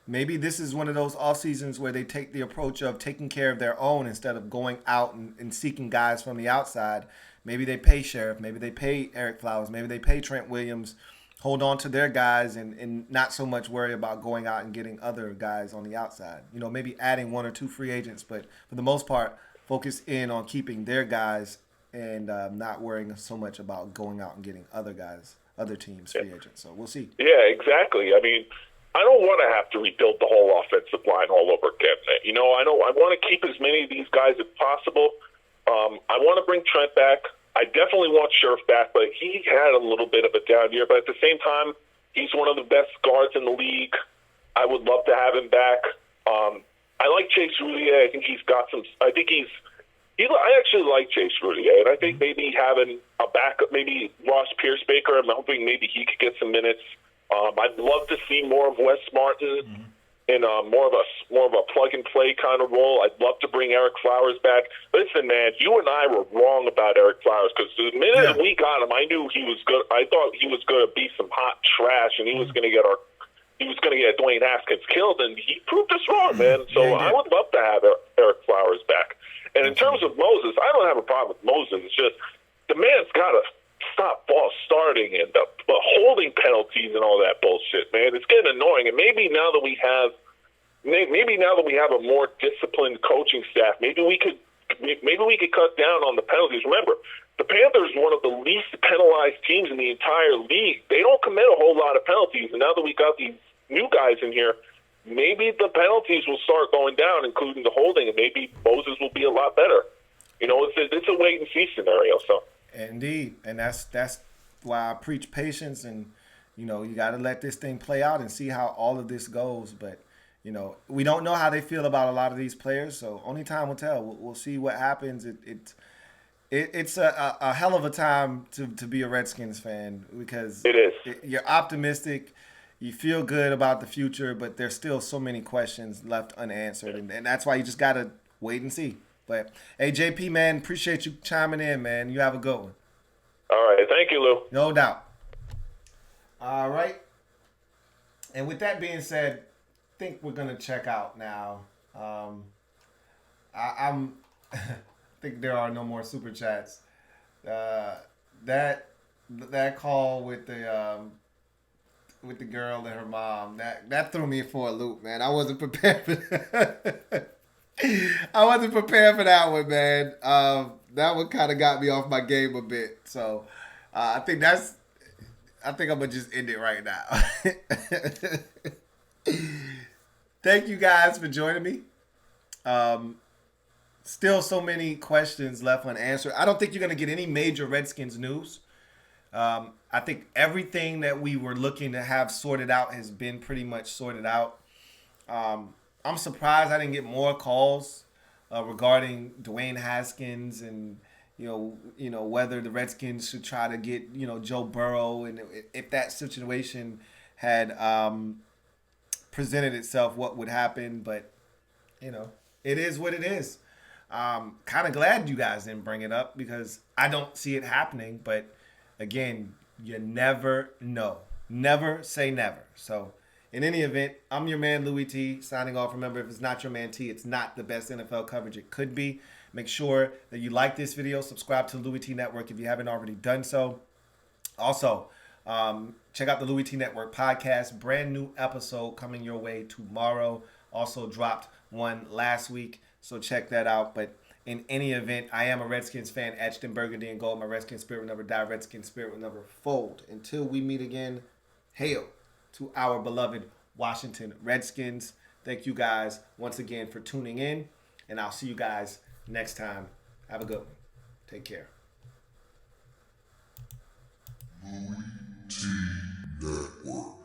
Maybe this is one of those off seasons where they take the approach of taking care of their own instead of going out and seeking guys from the outside. Maybe they pay Sheriff. Maybe they pay Eric Flowers. Maybe they pay Trent Williams. Hold on to their guys and not so much worry about going out and getting other guys on the outside. Maybe adding one or two free agents, but for the most part, focus in on keeping their guys and not worrying so much about going out and getting other guys, other teams' free agents. So we'll see. Yeah, exactly. I mean, I don't want to have to rebuild the whole offensive line all over again. I want to keep as many of these guys as possible. I want to bring Trent back. I definitely want Sheriff back, but he had a little bit of a down year. But at the same time, he's one of the best guards in the league. I would love to have him back. I like Chase Roulier. I think he's got some. I actually like Chase Roulier, and I think maybe having a backup, maybe Ross Pierce Baker. I'm hoping maybe he could get some minutes. I'd love to see more of Wes Martin. In more of a plug and play kind of role. I'd love to bring Eric Flowers back. Listen, man, you and I were wrong about Eric Flowers because the minute we got him, I knew he was good. I thought he was going to be some hot trash, and he was going to get Dwayne Haskins killed, and he proved us wrong, man. So I would love to have Eric Flowers back. And in terms of Moses, I don't have a problem with Moses. It's just the man's got to stop false starting and the holding penalties and all that bullshit, man. It's getting annoying. And maybe now that we have a more disciplined coaching staff, maybe we could cut down on the penalties. Remember, the Panthers are one of the least penalized teams in the entire league. They don't commit a whole lot of penalties. And now that we got these new guys in here, maybe the penalties will start going down, including the holding, and maybe Moses will be a lot better. It's a wait and see scenario. So. Indeed, and that's why I preach patience, and you got to let this thing play out and see how all of this goes. But we don't know how they feel about a lot of these players, so only time will tell. We'll see what happens. It's a hell of a time to be a Redskins fan because it is. You're optimistic, you feel good about the future, but there's still so many questions left unanswered, and that's why you just got to wait and see. But, hey, JP, man, appreciate you chiming in, man. You have a good one. All right. Thank you, Lou. No doubt. All right. And with that being said, I think we're going to check out now. I think there are no more super chats. That call with the girl and her mom, that threw me for a loop, man. I wasn't prepared for that. I wasn't prepared for that one, man. That one kind of got me off my game a bit. So I think I'm gonna just end it right now. Thank you guys for joining me. Still so many questions left unanswered. I don't think you're gonna get any major Redskins news. I think everything that we were looking to have sorted out has been pretty much sorted out. I'm surprised I didn't get more calls regarding Dwayne Haskins and whether the Redskins should try to get Joe Burrow, and if that situation had presented itself, what would happen. But it is what it is. Kind of glad you guys didn't bring it up because I don't see it happening. But again, you never know. Never say never. So. In any event, I'm your man, Louis T, signing off. Remember, if it's not your man T, it's not the best NFL coverage it could be. Make sure that you like this video. Subscribe to the Louis T Network if you haven't already done so. Also, check out the Louis T Network podcast. Brand new episode coming your way tomorrow. Also dropped one last week, so check that out. But In any event, I am a Redskins fan, etched in burgundy and gold. My Redskins spirit will never die. Redskins spirit will never fold. Until we meet again, hail to our beloved Washington Redskins. Thank you guys once again for tuning in, and I'll see you guys next time. Have a good one. Take care. Louis T Network.